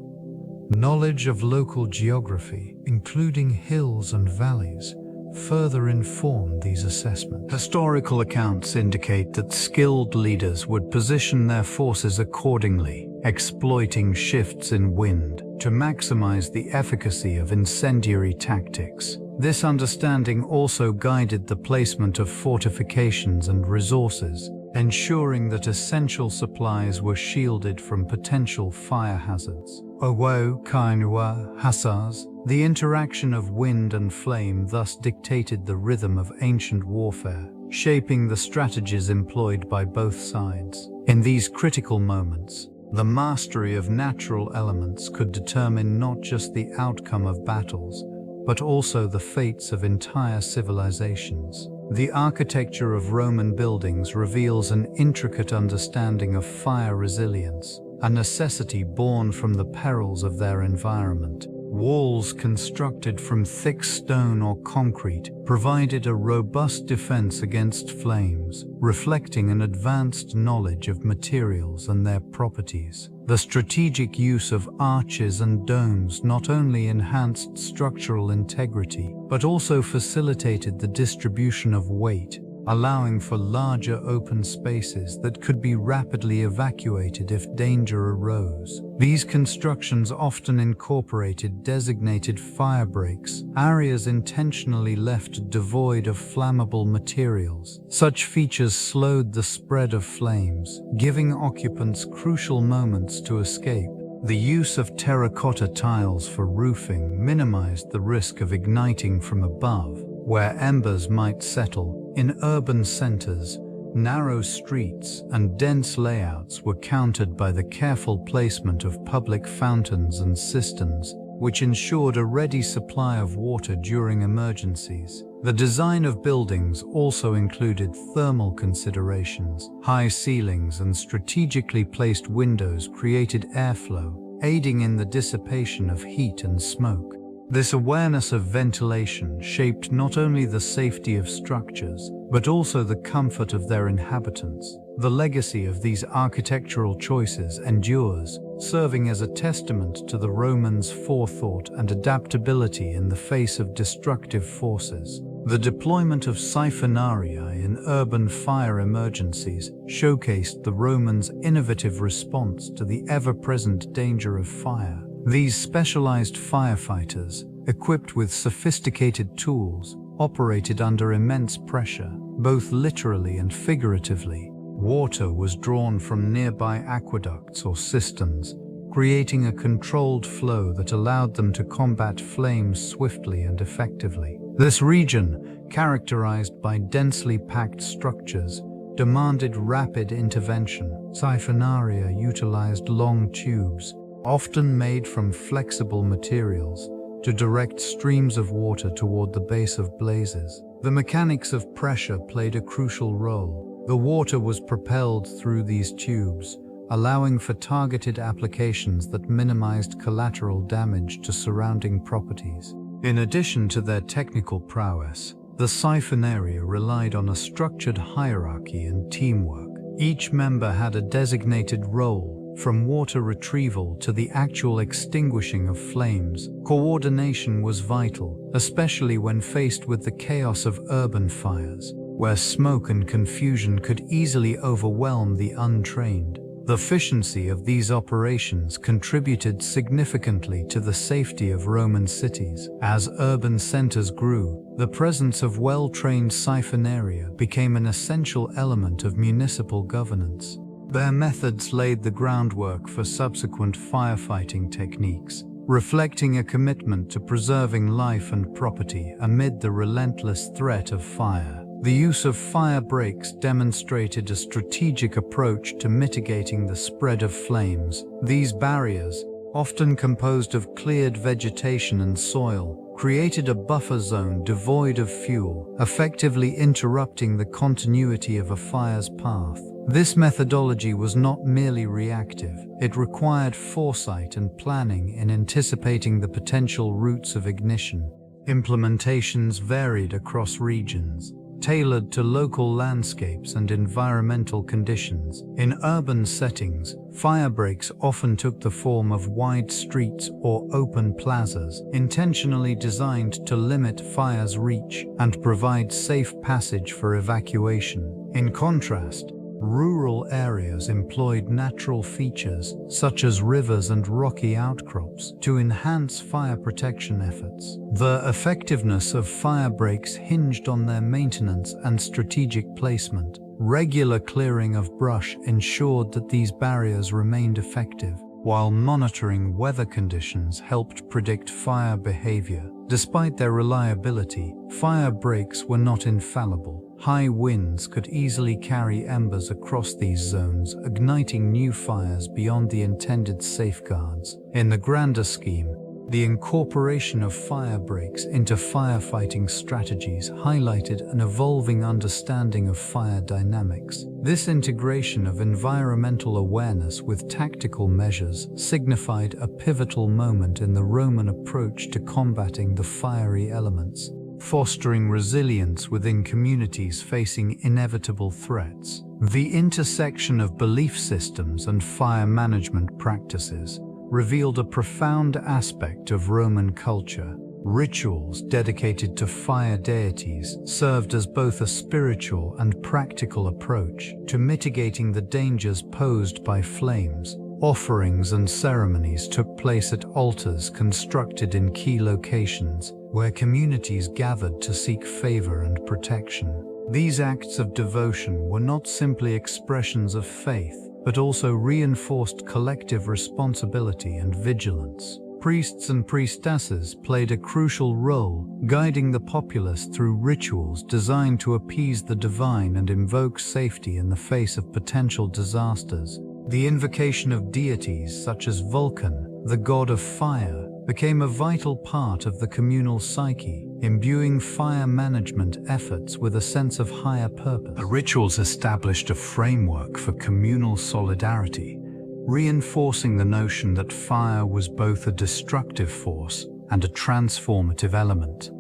Knowledge of local geography, including hills and valleys, further informed these assessments. Historical accounts indicate that skilled leaders would position their forces accordingly, exploiting shifts in wind to maximize the efficacy of incendiary tactics. This understanding also guided the placement of fortifications and resources, ensuring that essential supplies were shielded from potential fire hazards. Owo Kainua Hassas. The interaction of wind and flame thus dictated the rhythm of ancient warfare, shaping the strategies employed by both sides. In these critical moments, the mastery of natural elements could determine not just the outcome of battles, but also the fates of entire civilizations. The architecture of Roman buildings reveals an intricate understanding of fire resilience, a necessity born from the perils of their environment. Walls constructed from thick stone or concrete provided a robust defense against flames, reflecting an advanced knowledge of materials and their properties. The strategic use of arches and domes not only enhanced structural integrity, but also facilitated the distribution of weight, allowing for larger open spaces that could be rapidly evacuated if danger arose. These constructions often incorporated designated fire breaks, areas intentionally left devoid of flammable materials. Such features slowed the spread of flames, giving occupants crucial moments to escape. The use of terracotta tiles for roofing minimized the risk of igniting from above, where embers might settle. In urban centers, narrow streets and dense layouts were countered by the careful placement of public fountains and cisterns, which ensured a ready supply of water during emergencies. The design of buildings also included thermal considerations. High ceilings and strategically placed windows created airflow, aiding in the dissipation of heat and smoke. This awareness of ventilation shaped not only the safety of structures, but also the comfort of their inhabitants. The legacy of these architectural choices endures, serving as a testament to the Romans' forethought and adaptability in the face of destructive forces. The deployment of Siphonarii in urban fire emergencies showcased the Romans' innovative response to the ever-present danger of fire. These specialized firefighters, equipped with sophisticated tools, operated under immense pressure, both literally and figuratively. Water was drawn from nearby aqueducts or cisterns, creating a controlled flow that allowed them to combat flames swiftly and effectively. This region, characterized by densely packed structures, demanded rapid intervention. Siphonarii utilized long tubes, often made from flexible materials, to direct streams of water toward the base of blazes. The mechanics of pressure played a crucial role. The water was propelled through these tubes, allowing for targeted applications that minimized collateral damage to surrounding properties. In addition to their technical prowess, the Siphonarii relied on a structured hierarchy and teamwork. Each member had a designated role, from water retrieval to the actual extinguishing of flames. Coordination was vital, especially when faced with the chaos of urban fires, where smoke and confusion could easily overwhelm the untrained. The efficiency of these operations contributed significantly to the safety of Roman cities. As urban centers grew, the presence of well-trained Siphonarii became an essential element of municipal governance. Their methods laid the groundwork for subsequent firefighting techniques, reflecting a commitment to preserving life and property amid the relentless threat of fire. The use of fire breaks demonstrated a strategic approach to mitigating the spread of flames. These barriers, often composed of cleared vegetation and soil, created a buffer zone devoid of fuel, effectively interrupting the continuity of a fire's path. This methodology was not merely reactive, it required foresight and planning in anticipating the potential routes of ignition. Implementations varied across regions, tailored to local landscapes and environmental conditions. In urban settings, fire breaks often took the form of wide streets or open plazas, intentionally designed to limit fire's reach and provide safe passage for evacuation. In contrast, rural areas employed natural features, such as rivers and rocky outcrops, to enhance fire protection efforts. The effectiveness of fire breaks hinged on their maintenance and strategic placement. Regular clearing of brush ensured that these barriers remained effective, while monitoring weather conditions helped predict fire behavior. Despite their reliability, fire breaks were not infallible. High winds could easily carry embers across these zones, igniting new fires beyond the intended safeguards. In the grander scheme, the incorporation of fire breaks into firefighting strategies highlighted an evolving understanding of fire dynamics. This integration of environmental awareness with tactical measures signified a pivotal moment in the Roman approach to combating the fiery elements, fostering resilience within communities facing inevitable threats. The intersection of belief systems and fire management practices revealed a profound aspect of Roman culture. Rituals dedicated to fire deities served as both a spiritual and practical approach to mitigating the dangers posed by flames. Offerings and ceremonies took place at altars constructed in key locations, where communities gathered to seek favor and protection. These acts of devotion were not simply expressions of faith, but also reinforced collective responsibility and vigilance. Priests and priestesses played a crucial role, guiding the populace through rituals designed to appease the divine and invoke safety in the face of potential disasters. The invocation of deities such as Vulcan, the god of fire, became a vital part of the communal psyche, imbuing fire management efforts with a sense of higher purpose. The rituals established a framework for communal solidarity, reinforcing the notion that fire was both a destructive force and a transformative element.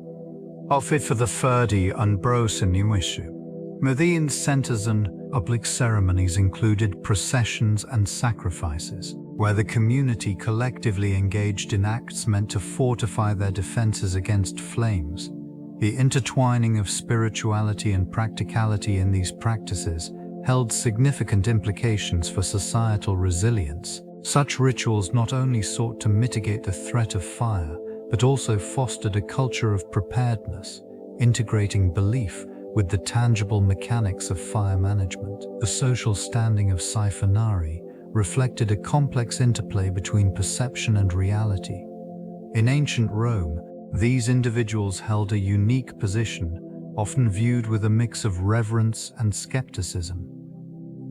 Offered for the Ferdi and Brosiniwishu. Within centers and public ceremonies included processions and sacrifices, where the community collectively engaged in acts meant to fortify their defenses against flames. The intertwining of spirituality and practicality in these practices held significant implications for societal resilience. Such rituals not only sought to mitigate the threat of fire, but also fostered a culture of preparedness, integrating belief with the tangible mechanics of fire management. The social standing of Siphonarii reflected a complex interplay between perception and reality. In ancient Rome, these individuals held a unique position, often viewed with a mix of reverence and skepticism.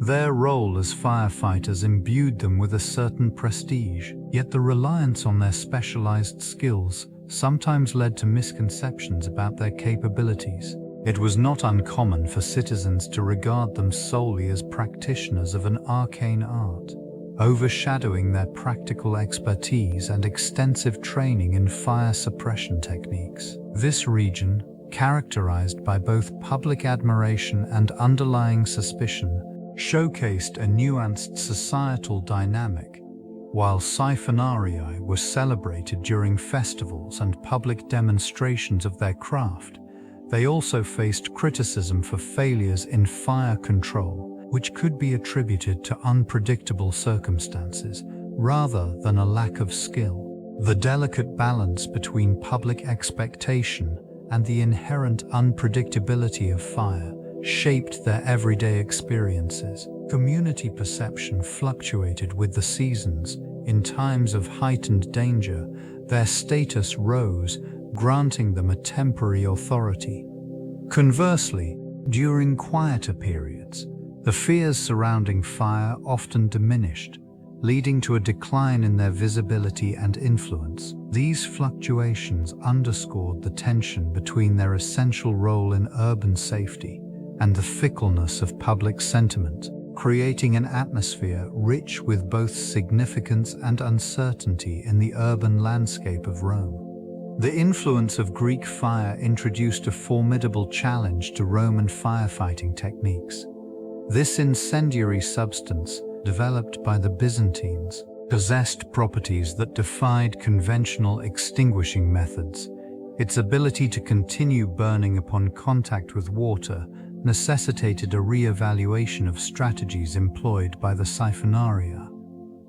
Their role as firefighters imbued them with a certain prestige, yet the reliance on their specialized skills sometimes led to misconceptions about their capabilities. It was not uncommon for citizens to regard them solely as practitioners of an arcane art, overshadowing their practical expertise and extensive training in fire suppression techniques. This region, characterized by both public admiration and underlying suspicion, showcased a nuanced societal dynamic. While Siphonarii were celebrated during festivals and public demonstrations of their craft, they also faced criticism for failures in fire control, which could be attributed to unpredictable circumstances rather than a lack of skill. The delicate balance between public expectation and the inherent unpredictability of fire shaped their everyday experiences. Community perception fluctuated with the seasons. In times of heightened danger, their status rose, granting them a temporary authority. Conversely, during quieter periods, the fears surrounding fire often diminished, leading to a decline in their visibility and influence. These fluctuations underscored the tension between their essential role in urban safety and the fickleness of public sentiment, creating an atmosphere rich with both significance and uncertainty in the urban landscape of Rome. The influence of Greek fire introduced a formidable challenge to Roman firefighting techniques. This incendiary substance, developed by the Byzantines, possessed properties that defied conventional extinguishing methods. Its ability to continue burning upon contact with water necessitated a re-evaluation of strategies employed by the Siphonarii.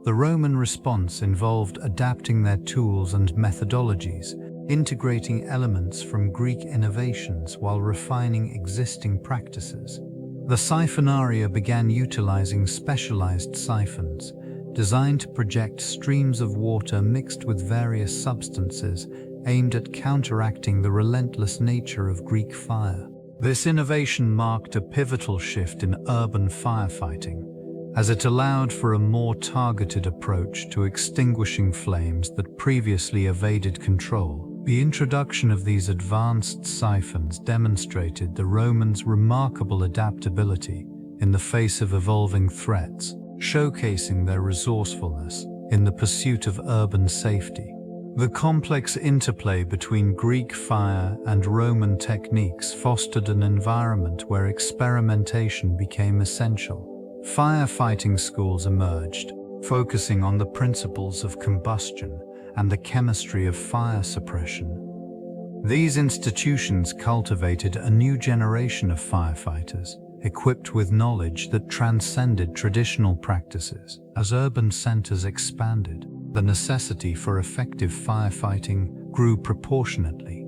The Roman response involved adapting their tools and methodologies, integrating elements from Greek innovations while refining existing practices. The Siphonarii began utilizing specialized siphons, designed to project streams of water mixed with various substances, aimed at counteracting the relentless nature of Greek fire. This innovation marked a pivotal shift in urban firefighting, as it allowed for a more targeted approach to extinguishing flames that previously evaded control. The introduction of these advanced siphons demonstrated the Romans' remarkable adaptability in the face of evolving threats, showcasing their resourcefulness in the pursuit of urban safety. The complex interplay between Greek fire and Roman techniques fostered an environment where experimentation became essential. Firefighting schools emerged, focusing on the principles of combustion and the chemistry of fire suppression. These institutions cultivated a new generation of firefighters, equipped with knowledge that transcended traditional practices. As urban centers expanded, the necessity for effective firefighting grew proportionately,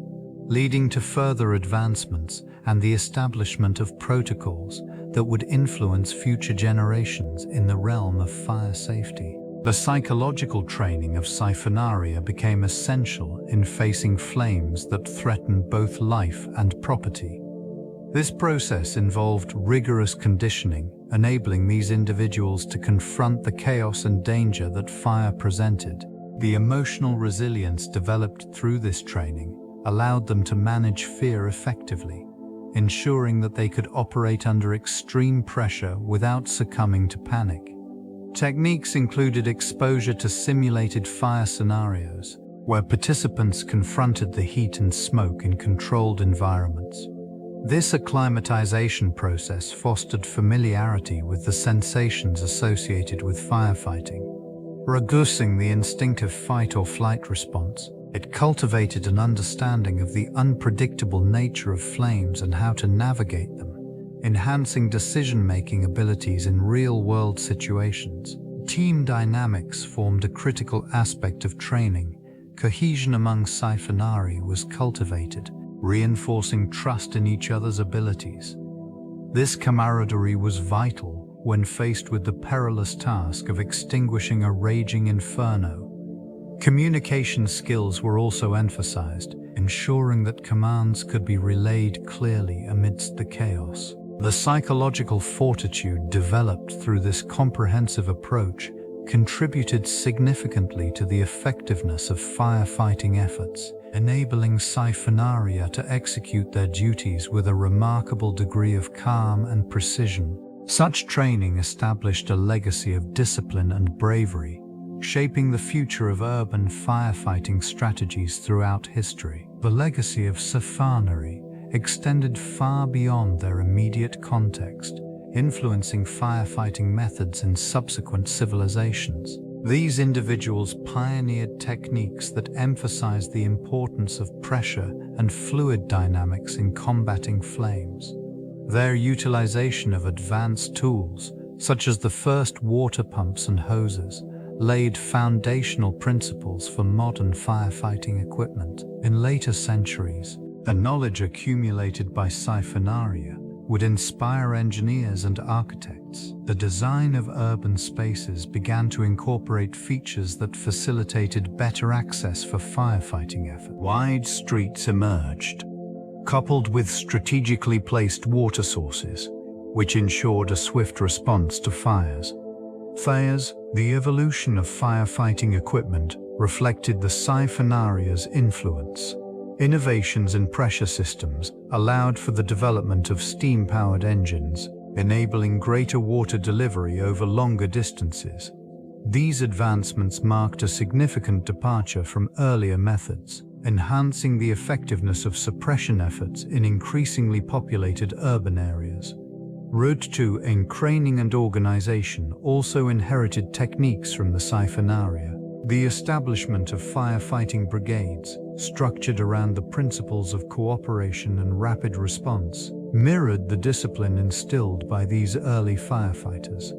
leading to further advancements and the establishment of protocols that would influence future generations in the realm of fire safety. The psychological training of Siphonarii became essential in facing flames that threatened both life and property. This process involved rigorous conditioning, enabling these individuals to confront the chaos and danger that fire presented. The emotional resilience developed through this training allowed them to manage fear effectively, ensuring that they could operate under extreme pressure without succumbing to panic. Techniques included exposure to simulated fire scenarios, where participants confronted the heat and smoke in controlled environments. This acclimatization process fostered familiarity with the sensations associated with firefighting. Reducing the instinctive fight or flight response, it cultivated an understanding of the unpredictable nature of flames and how to navigate them, enhancing decision-making abilities in real-world situations. Team dynamics formed a critical aspect of training. Cohesion among Siphonarii was cultivated, reinforcing trust in each other's abilities. This camaraderie was vital when faced with the perilous task of extinguishing a raging inferno. Communication skills were also emphasized, ensuring that commands could be relayed clearly amidst the chaos. The psychological fortitude developed through this comprehensive approach contributed significantly to the effectiveness of firefighting efforts, enabling Siphonarii to execute their duties with a remarkable degree of calm and precision. Such training established a legacy of discipline and bravery, shaping the future of urban firefighting strategies throughout history. The legacy of Siphonarii extended far beyond their immediate context, influencing firefighting methods in subsequent civilizations. These individuals pioneered techniques that emphasized the importance of pressure and fluid dynamics in combating flames. Their utilization of advanced tools, such as the first water pumps and hoses, laid foundational principles for modern firefighting equipment. In later centuries, the knowledge accumulated by Siphonarii would inspire engineers and architects. The design of urban spaces began to incorporate features that facilitated better access for firefighting effort. Wide streets emerged, coupled with strategically placed water sources, which ensured a swift response to fires. The evolution of firefighting equipment reflected the Siphonarii's influence. Innovations in pressure systems allowed for the development of steam-powered engines, enabling greater water delivery over longer distances. These advancements marked a significant departure from earlier methods, enhancing the effectiveness of suppression efforts in increasingly populated urban areas. Route 2 in training and organization also inherited techniques from the Siphonarii. The establishment of firefighting brigades, structured around the principles of cooperation and rapid response, mirrored the discipline instilled by these early firefighters.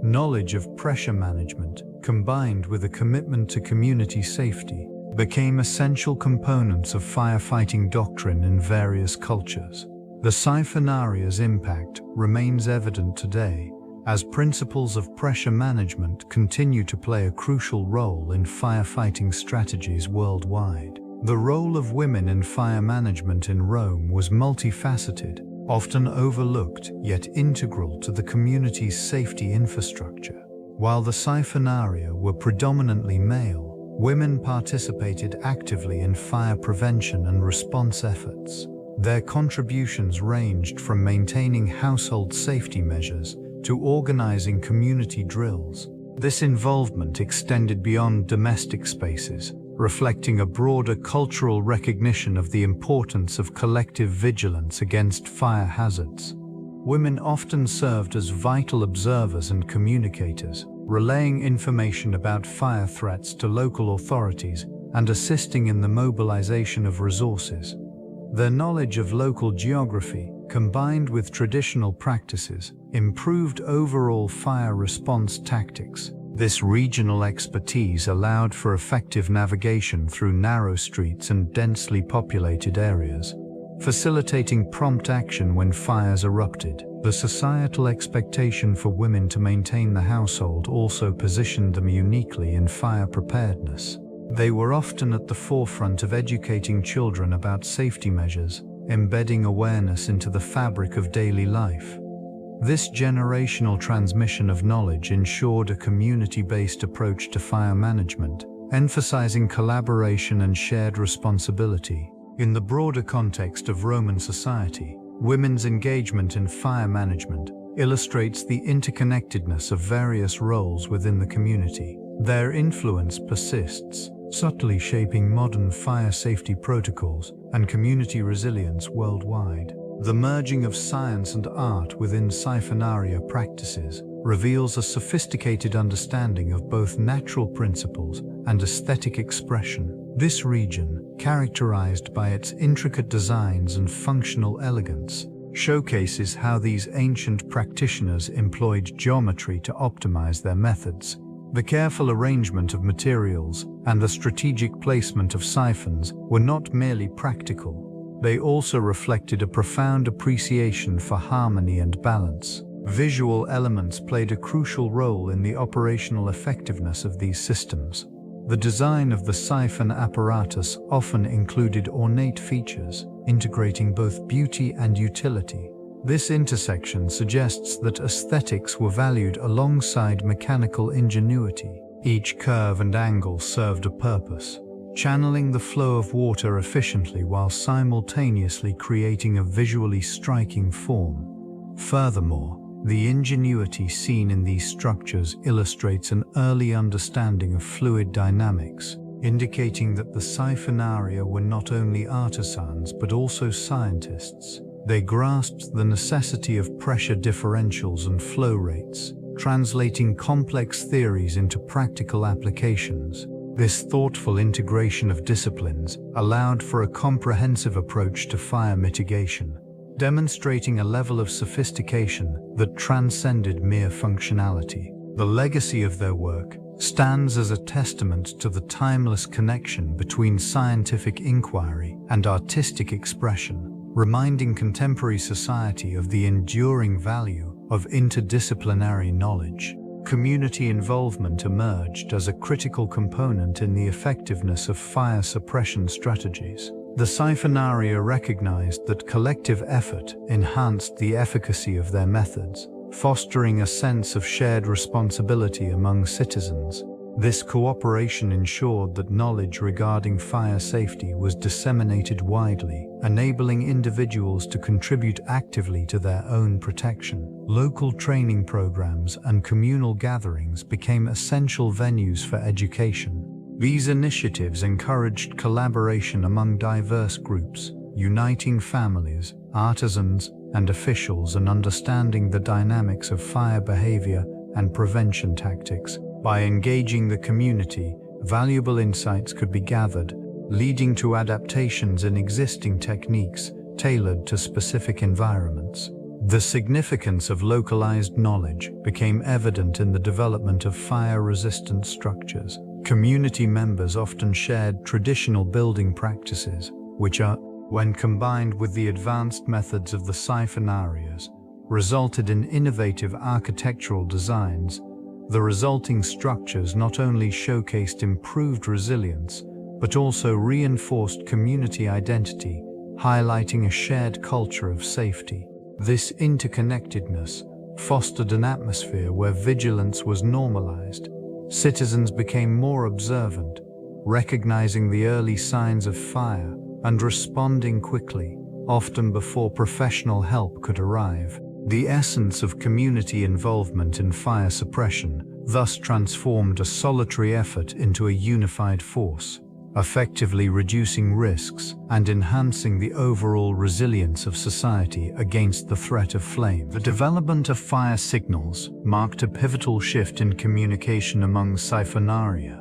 Knowledge of pressure management, combined with a commitment to community safety, became essential components of firefighting doctrine in various cultures. The Siphonarii's impact remains evident today, as principles of pressure management continue to play a crucial role in firefighting strategies worldwide. The role of women in fire management in Rome was multifaceted, often overlooked yet integral to the community's safety infrastructure. While the Siphonarii were predominantly male, women participated actively in fire prevention and response efforts. Their contributions ranged from maintaining household safety measures to organizing community drills. This involvement extended beyond domestic spaces, reflecting a broader cultural recognition of the importance of collective vigilance against fire hazards. Women often served as vital observers and communicators, relaying information about fire threats to local authorities and assisting in the mobilization of resources. Their knowledge of local geography, combined with traditional practices, improved overall fire response tactics. This regional expertise allowed for effective navigation through narrow streets and densely populated areas, facilitating prompt action when fires erupted. The societal expectation for women to maintain the household also positioned them uniquely in fire preparedness. They were often at the forefront of educating children about safety measures, embedding awareness into the fabric of daily life. This generational transmission of knowledge ensured a community-based approach to fire management, emphasizing collaboration and shared responsibility. In the broader context of Roman society, women's engagement in fire management illustrates the interconnectedness of various roles within the community. Their influence persists, subtly shaping modern fire safety protocols and community resilience worldwide. The merging of science and art within Siphonarii practices reveals a sophisticated understanding of both natural principles and aesthetic expression. This region, characterized by its intricate designs and functional elegance, showcases how these ancient practitioners employed geometry to optimize their methods. The careful arrangement of materials and the strategic placement of siphons were not merely practical. They also reflected a profound appreciation for harmony and balance. Visual elements played a crucial role in the operational effectiveness of these systems. The design of the siphon apparatus often included ornate features, integrating both beauty and utility. This intersection suggests that aesthetics were valued alongside mechanical ingenuity. Each curve and angle served a purpose, channeling the flow of water efficiently while simultaneously creating a visually striking form. Furthermore, the ingenuity seen in these structures illustrates an early understanding of fluid dynamics, indicating that the Siphonarii were not only artisans but also scientists. They grasped the necessity of pressure differentials and flow rates, translating complex theories into practical applications. This thoughtful integration of disciplines allowed for a comprehensive approach to fire mitigation, demonstrating a level of sophistication that transcended mere functionality. The legacy of their work stands as a testament to the timeless connection between scientific inquiry and artistic expression, reminding contemporary society of the enduring value of interdisciplinary knowledge. Community involvement emerged as a critical component in the effectiveness of fire suppression strategies. The Siphonarii recognized that collective effort enhanced the efficacy of their methods, fostering a sense of shared responsibility among citizens. This cooperation ensured that knowledge regarding fire safety was disseminated widely, enabling individuals to contribute actively to their own protection. Local training programs and communal gatherings became essential venues for education. These initiatives encouraged collaboration among diverse groups, uniting families, artisans, and officials in understanding the dynamics of fire behavior and prevention tactics. By engaging the community, valuable insights could be gathered, leading to adaptations in existing techniques tailored to specific environments. The significance of localized knowledge became evident in the development of fire-resistant structures. Community members often shared traditional building practices, which when combined with the advanced methods of the Siphonarii, resulted in innovative architectural designs. The resulting structures not only showcased improved resilience, but also reinforced community identity, highlighting a shared culture of safety. This interconnectedness fostered an atmosphere where vigilance was normalized. Citizens became more observant, recognizing the early signs of fire and responding quickly, often before professional help could arrive. The essence of community involvement in fire suppression thus transformed a solitary effort into a unified force, effectively reducing risks and enhancing the overall resilience of society against the threat of flame. The development of fire signals marked a pivotal shift in communication among Siphonarii.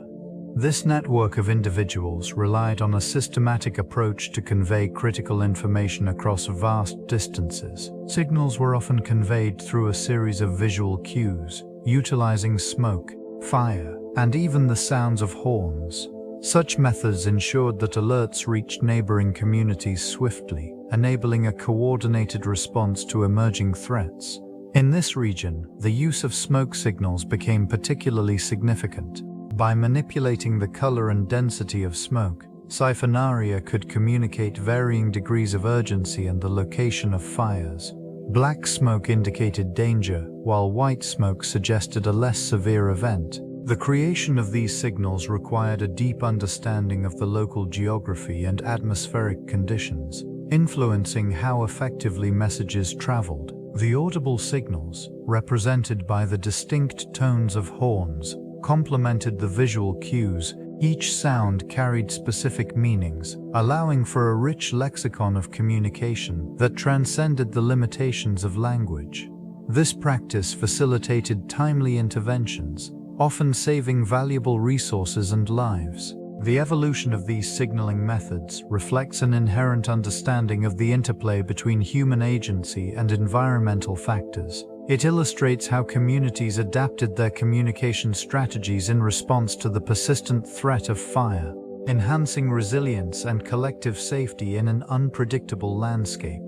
This network of individuals relied on a systematic approach to convey critical information across vast distances. Signals were often conveyed through a series of visual cues, utilizing smoke, fire, and even the sounds of horns. Such methods ensured that alerts reached neighboring communities swiftly, enabling a coordinated response to emerging threats. In this region, the use of smoke signals became particularly significant. By manipulating the color and density of smoke, Siphonarii could communicate varying degrees of urgency and the location of fires. Black smoke indicated danger, while white smoke suggested a less severe event. The creation of these signals required a deep understanding of the local geography and atmospheric conditions, influencing how effectively messages traveled. The audible signals, represented by the distinct tones of horns, complemented the visual cues. Each sound carried specific meanings, allowing for a rich lexicon of communication that transcended the limitations of language. This practice facilitated timely interventions, often saving valuable resources and lives. The evolution of these signaling methods reflects an inherent understanding of the interplay between human agency and environmental factors. It illustrates how communities adapted their communication strategies in response to the persistent threat of fire, enhancing resilience and collective safety in an unpredictable landscape.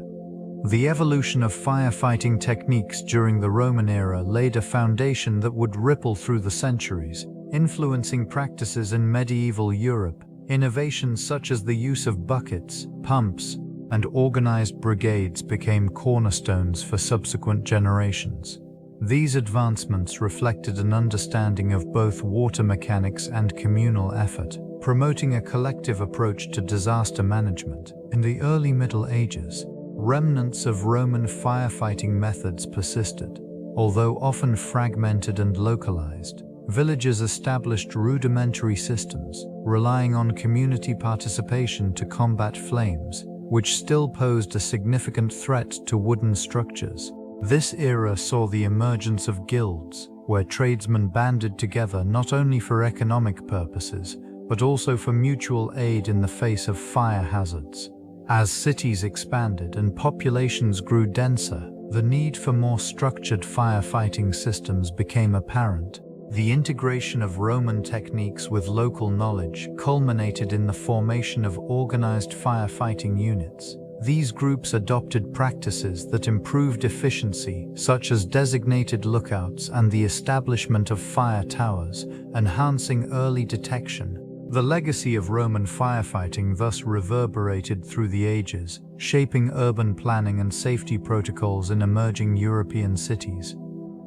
The evolution of firefighting techniques during the Roman era laid a foundation that would ripple through the centuries, influencing practices in medieval Europe. Innovations such as the use of buckets, pumps, and organized brigades became cornerstones for subsequent generations. These advancements reflected an understanding of both water mechanics and communal effort, promoting a collective approach to disaster management. In the early Middle Ages, remnants of Roman firefighting methods persisted. Although often fragmented and localized, villages established rudimentary systems, relying on community participation to combat flames, which still posed a significant threat to wooden structures. This era saw the emergence of guilds, where tradesmen banded together not only for economic purposes, but also for mutual aid in the face of fire hazards. As cities expanded and populations grew denser, the need for more structured firefighting systems became apparent. The integration of Roman techniques with local knowledge culminated in the formation of organized firefighting units. These groups adopted practices that improved efficiency, such as designated lookouts and the establishment of fire towers, enhancing early detection. The legacy of Roman firefighting thus reverberated through the ages, shaping urban planning and safety protocols in emerging European cities.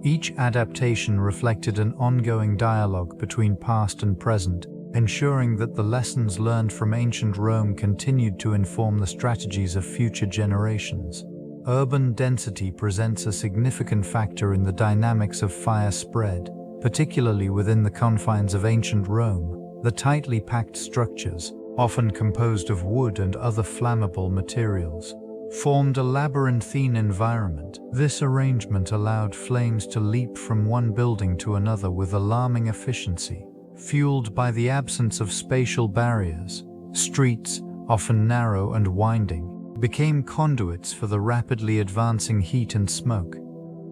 Each adaptation reflected an ongoing dialogue between past and present, ensuring that the lessons learned from ancient Rome continued to inform the strategies of future generations. Urban density presents a significant factor in the dynamics of fire spread, particularly within the confines of ancient Rome. The tightly packed structures, often composed of wood and other flammable materials, formed a labyrinthine environment. This arrangement allowed flames to leap from one building to another with alarming efficiency. Fueled by the absence of spatial barriers, streets, often narrow and winding, became conduits for the rapidly advancing heat and smoke.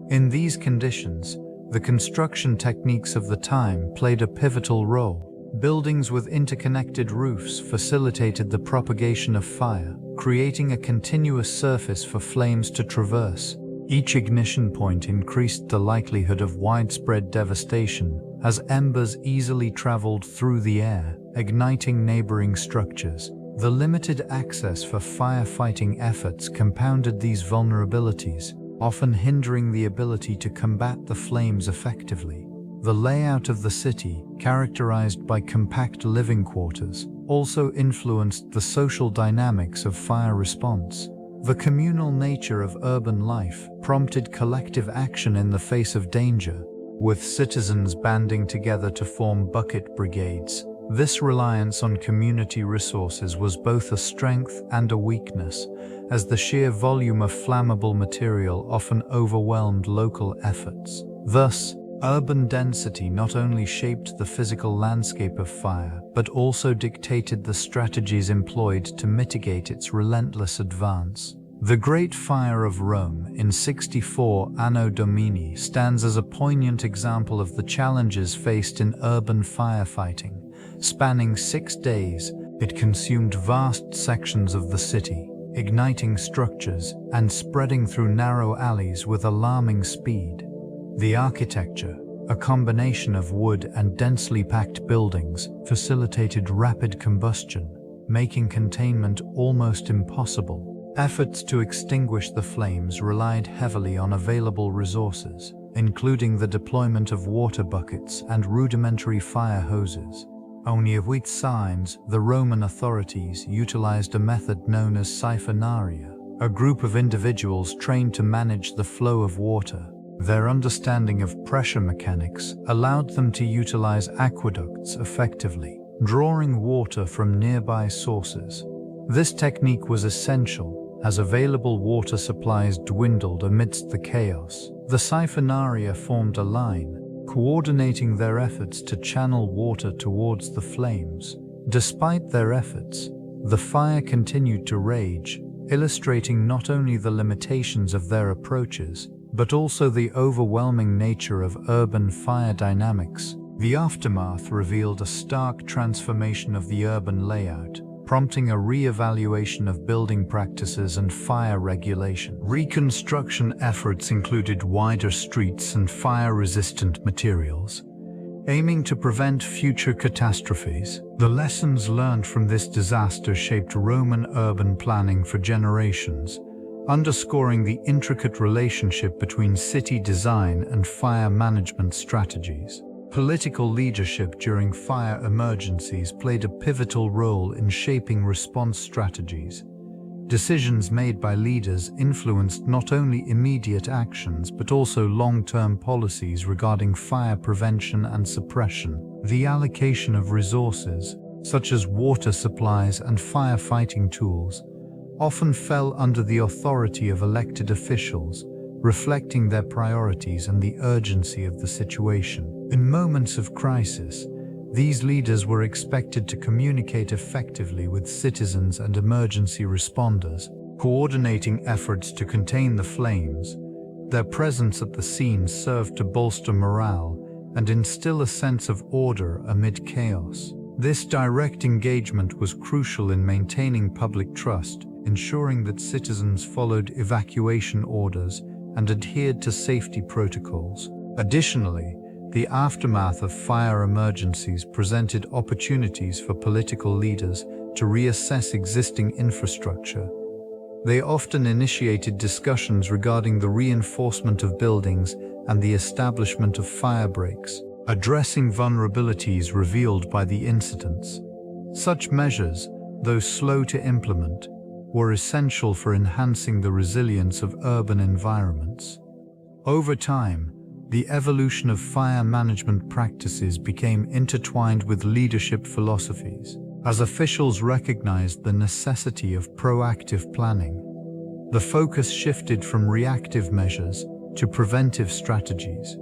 In these conditions, the construction techniques of the time played a pivotal role. Buildings with interconnected roofs facilitated the propagation of fire, creating a continuous surface for flames to traverse. Each ignition point increased the likelihood of widespread devastation, as embers easily traveled through the air, igniting neighboring structures. The limited access for firefighting efforts compounded these vulnerabilities, often hindering the ability to combat the flames effectively. The layout of the city, characterized by compact living quarters, also influenced the social dynamics of fire response. The communal nature of urban life prompted collective action in the face of danger, with citizens banding together to form bucket brigades. This reliance on community resources was both a strength and a weakness, as the sheer volume of flammable material often overwhelmed local efforts. Thus, Urban density not only shaped the physical landscape of fire, but also dictated the strategies employed to mitigate its relentless advance. The Great Fire of Rome in 64 Anno Domini stands as a poignant example of the challenges faced in urban firefighting. Spanning 6 days, it consumed vast sections of the city, igniting structures and spreading through narrow alleys with alarming speed. The architecture, a combination of wood and densely packed buildings, facilitated rapid combustion, making containment almost impossible. Efforts to extinguish the flames relied heavily on available resources, including the deployment of water buckets and rudimentary fire hoses. Only with signs, the Roman authorities utilized a method known as Siphonarii, a group of individuals trained to manage the flow of water. Their understanding of pressure mechanics allowed them to utilize aqueducts effectively, drawing water from nearby sources. This technique was essential as available water supplies dwindled amidst the chaos. The Siphonarii formed a line, coordinating their efforts to channel water towards the flames. Despite their efforts, the fire continued to rage, illustrating not only the limitations of their approaches, but also the overwhelming nature of urban fire dynamics. The aftermath revealed a stark transformation of the urban layout, prompting a re-evaluation of building practices and fire regulation. Reconstruction efforts included wider streets and fire-resistant materials, aiming to prevent future catastrophes. The lessons learned from this disaster shaped Roman urban planning for generations, underscoring the intricate relationship between city design and fire management strategies. Political leadership during fire emergencies played a pivotal role in shaping response strategies. Decisions made by leaders influenced not only immediate actions but also long-term policies regarding fire prevention and suppression. The allocation of resources, such as water supplies and firefighting tools, often fell under the authority of elected officials, reflecting their priorities and the urgency of the situation. In moments of crisis, these leaders were expected to communicate effectively with citizens and emergency responders, coordinating efforts to contain the flames. Their presence at the scene served to bolster morale and instill a sense of order amid chaos. This direct engagement was crucial in maintaining public trust, ensuring that citizens followed evacuation orders and adhered to safety protocols. Additionally, the aftermath of fire emergencies presented opportunities for political leaders to reassess existing infrastructure. They often initiated discussions regarding the reinforcement of buildings and the establishment of fire breaks, addressing vulnerabilities revealed by the incidents. Such measures, though slow to implement, were essential for enhancing the resilience of urban environments. Over time, the evolution of fire management practices became intertwined with leadership philosophies. As officials recognized the necessity of proactive planning, the focus shifted from reactive measures to preventive strategies,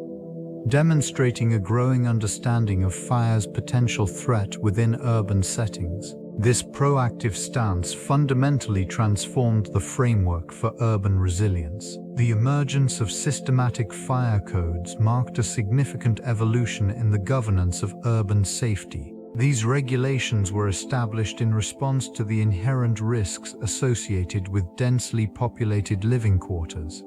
demonstrating a growing understanding of fire's potential threat within urban settings. This proactive stance fundamentally transformed the framework for urban resilience. The emergence of systematic fire codes marked a significant evolution in the governance of urban safety. These regulations were established in response to the inherent risks associated with densely populated living quarters.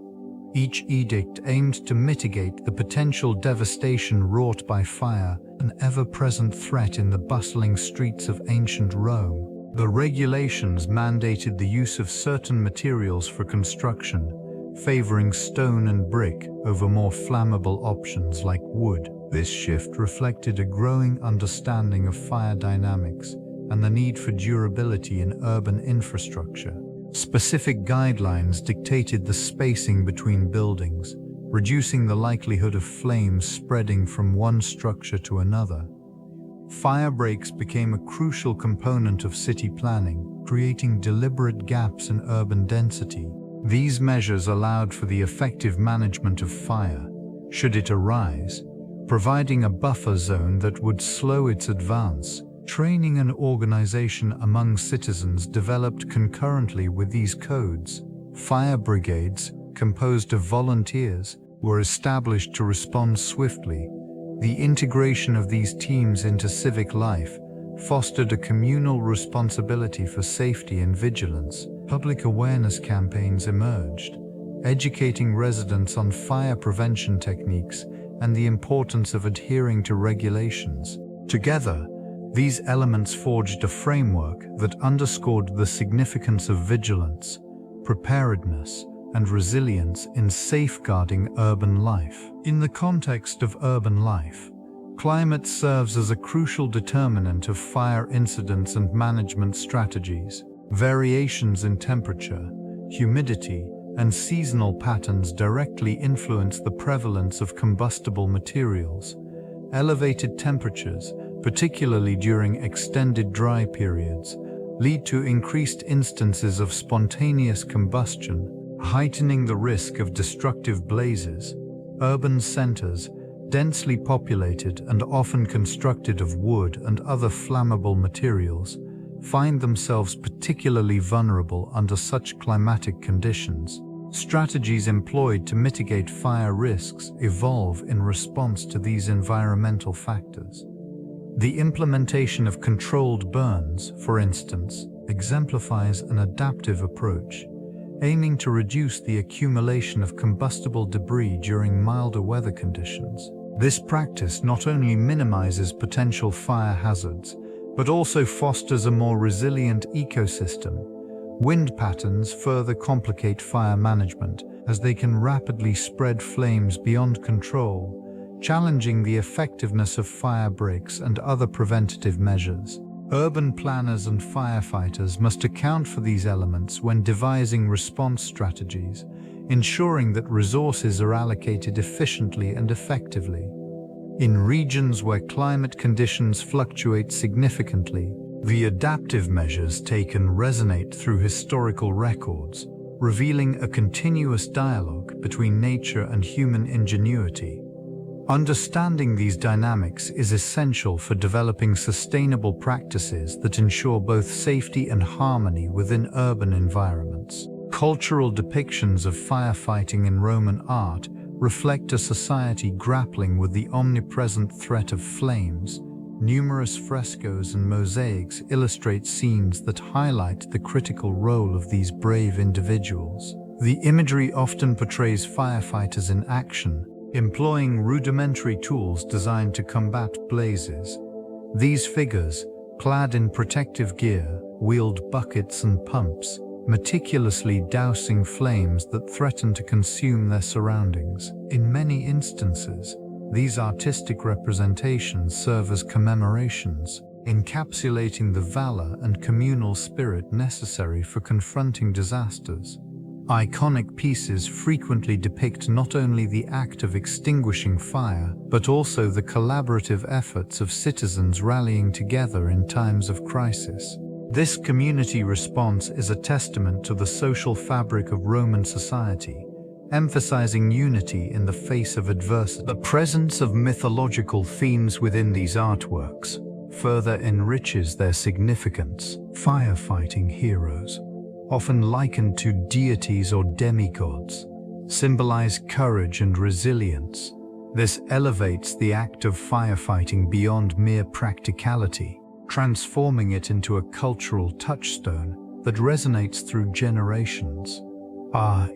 Each edict aimed to mitigate the potential devastation wrought by fire, an ever-present threat in the bustling streets of ancient Rome. The regulations mandated the use of certain materials for construction, favoring stone and brick over more flammable options like wood. This shift reflected a growing understanding of fire dynamics and the need for durability in urban infrastructure. Specific guidelines dictated the spacing between buildings, reducing the likelihood of flames spreading from one structure to another. Fire breaks became a crucial component of city planning, creating deliberate gaps in urban density. These measures allowed for the effective management of fire, should it arise, providing a buffer zone that would slow its advance. Training and organization among citizens developed concurrently with these codes. Fire brigades, composed of volunteers, were established to respond swiftly. The integration of these teams into civic life fostered a communal responsibility for safety and vigilance. Public awareness campaigns emerged, educating residents on fire prevention techniques and the importance of adhering to regulations. Together, these elements forged a framework that underscored the significance of vigilance, preparedness, and resilience in safeguarding urban life. In the context of urban life, climate serves as a crucial determinant of fire incidents and management strategies. Variations in temperature, humidity, and seasonal patterns directly influence the prevalence of combustible materials. Elevated temperatures, particularly during extended dry periods, lead to increased instances of spontaneous combustion, heightening the risk of destructive blazes. Urban centers, densely populated and often constructed of wood and other flammable materials, find themselves particularly vulnerable under such climatic conditions. Strategies employed to mitigate fire risks evolve in response to these environmental factors. The implementation of controlled burns, for instance, exemplifies an adaptive approach, aiming to reduce the accumulation of combustible debris during milder weather conditions. This practice not only minimizes potential fire hazards, but also fosters a more resilient ecosystem. Wind patterns further complicate fire management, as they can rapidly spread flames beyond control, challenging the effectiveness of fire breaks and other preventative measures. Urban planners and firefighters must account for these elements when devising response strategies, ensuring that resources are allocated efficiently and effectively. In regions where climate conditions fluctuate significantly, the adaptive measures taken resonate through historical records, revealing a continuous dialogue between nature and human ingenuity. Understanding these dynamics is essential for developing sustainable practices that ensure both safety and harmony within urban environments. Cultural depictions of firefighting in Roman art reflect a society grappling with the omnipresent threat of flames. Numerous frescoes and mosaics illustrate scenes that highlight the critical role of these brave individuals. The imagery often portrays firefighters in action, employing rudimentary tools designed to combat blazes. These figures, clad in protective gear, wield buckets and pumps, meticulously dousing flames that threaten to consume their surroundings. In many instances, these artistic representations serve as commemorations, encapsulating the valor and communal spirit necessary for confronting disasters. Iconic pieces frequently depict not only the act of extinguishing fire, but also the collaborative efforts of citizens rallying together in times of crisis. This community response is a testament to the social fabric of Roman society, emphasizing unity in the face of adversity. The presence of mythological themes within these artworks further enriches their significance. Firefighting heroes, often likened to deities or demigods, symbolize courage and resilience. This elevates the act of firefighting beyond mere practicality, transforming it into a cultural touchstone that resonates through generations.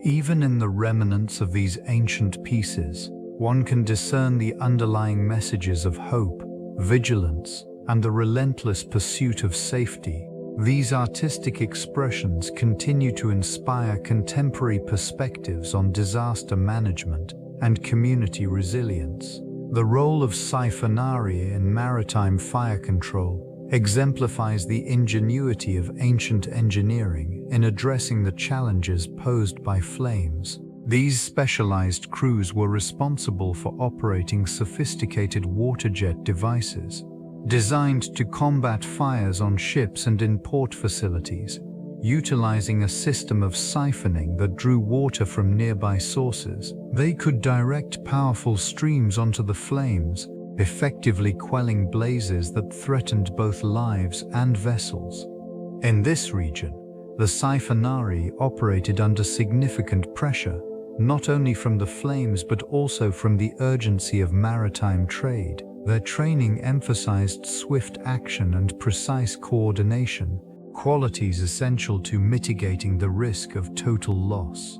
Even in the remnants of these ancient pieces, one can discern the underlying messages of hope, vigilance, and the relentless pursuit of safety. These artistic expressions continue to inspire contemporary perspectives on disaster management and community resilience. The role of Siphonarii in maritime fire control exemplifies the ingenuity of ancient engineering in addressing the challenges posed by flames. These specialized crews were responsible for operating sophisticated waterjet devices, designed to combat fires on ships and in port facilities. utilizing a system of siphoning that drew water from nearby sources. They could direct powerful streams onto the flames, effectively quelling blazes that threatened both lives and vessels. In this region, the Siphonarii operated under significant pressure, not only from the flames but also from the urgency of maritime trade. Their training emphasized swift action and precise coordination, qualities essential to mitigating the risk of total loss.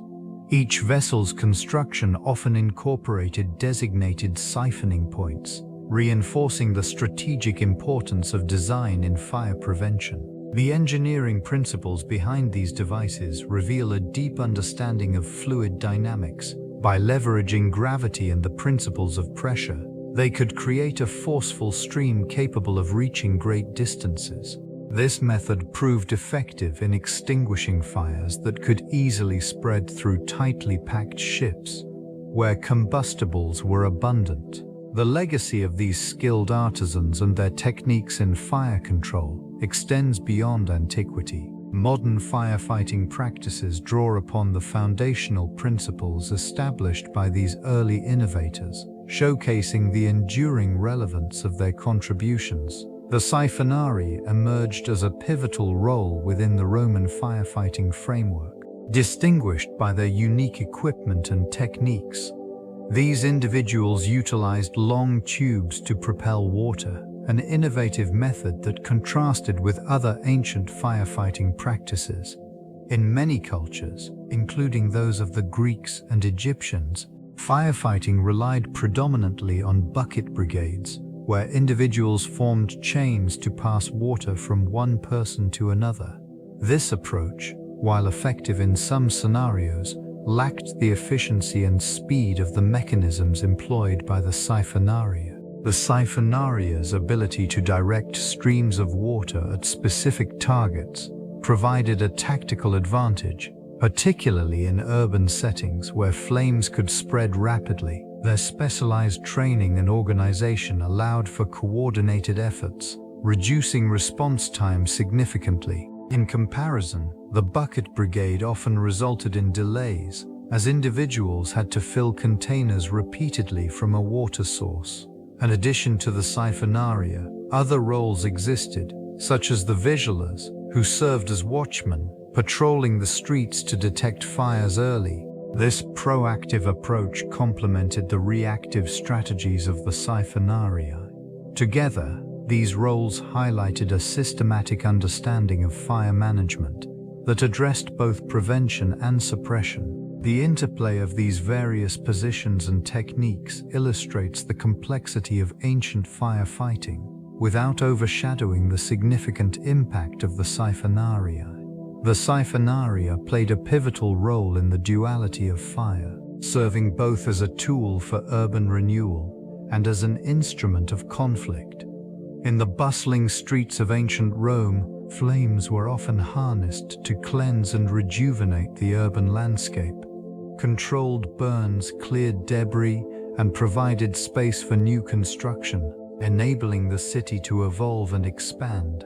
Each vessel's construction often incorporated designated siphoning points, reinforcing the strategic importance of design in fire prevention. The engineering principles behind these devices reveal a deep understanding of fluid dynamics. By leveraging gravity and the principles of pressure, they could create a forceful stream capable of reaching great distances. This method proved effective in extinguishing fires that could easily spread through tightly packed ships, where combustibles were abundant. The legacy of these skilled artisans and their techniques in fire control extends beyond antiquity. Modern firefighting practices draw upon the foundational principles established by these early innovators, showcasing the enduring relevance of their contributions. The Siphonarii emerged as a pivotal role within the Roman firefighting framework, distinguished by their unique equipment and techniques. These individuals utilized long tubes to propel water, an innovative method that contrasted with other ancient firefighting practices. In many cultures, including those of the Greeks and Egyptians, firefighting relied predominantly on bucket brigades, where individuals formed chains to pass water from one person to another. This approach, while effective in some scenarios, lacked the efficiency and speed of the mechanisms employed by the Siphonarii. The Siphonarii's ability to direct streams of water at specific targets provided a tactical advantage, particularly in urban settings where flames could spread rapidly. Their specialized training and organization allowed for coordinated efforts, reducing response time significantly. In comparison, the bucket brigade often resulted in delays, as individuals had to fill containers repeatedly from a water source. In addition to the Siphonarii, other roles existed, such as the vigilers, who served as watchmen, patrolling the streets to detect fires early. This proactive approach complemented the reactive strategies of the Siphonarii. Together, these roles highlighted a systematic understanding of fire management that addressed both prevention and suppression. The interplay of these various positions and techniques illustrates the complexity of ancient firefighting, without overshadowing the significant impact of the Siphonarii. The Siphonarii played a pivotal role in the duality of fire, serving both as a tool for urban renewal and as an instrument of conflict. In the bustling streets of ancient Rome, flames were often harnessed to cleanse and rejuvenate the urban landscape. Controlled burns cleared debris and provided space for new construction, enabling the city to evolve and expand.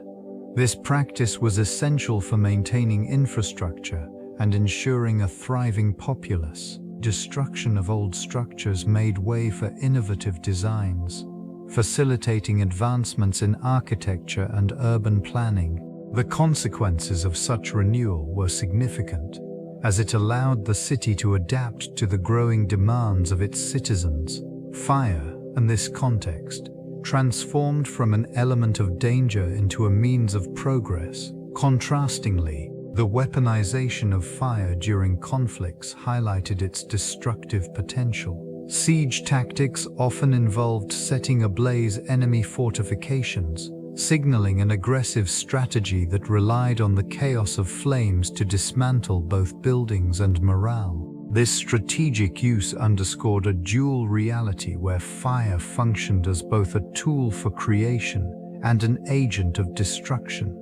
This practice was essential for maintaining infrastructure and ensuring a thriving populace. Destruction of old structures made way for innovative designs, facilitating advancements in architecture and urban planning. The consequences of such renewal were significant, as it allowed the city to adapt to the growing demands of its citizens. Fire, in this context, transformed from an element of danger into a means of progress. Contrastingly, the weaponization of fire during conflicts highlighted its destructive potential. Siege tactics often involved setting ablaze enemy fortifications, signaling an aggressive strategy that relied on the chaos of flames to dismantle both buildings and morale. This strategic use underscored a dual reality where fire functioned as both a tool for creation and an agent of destruction.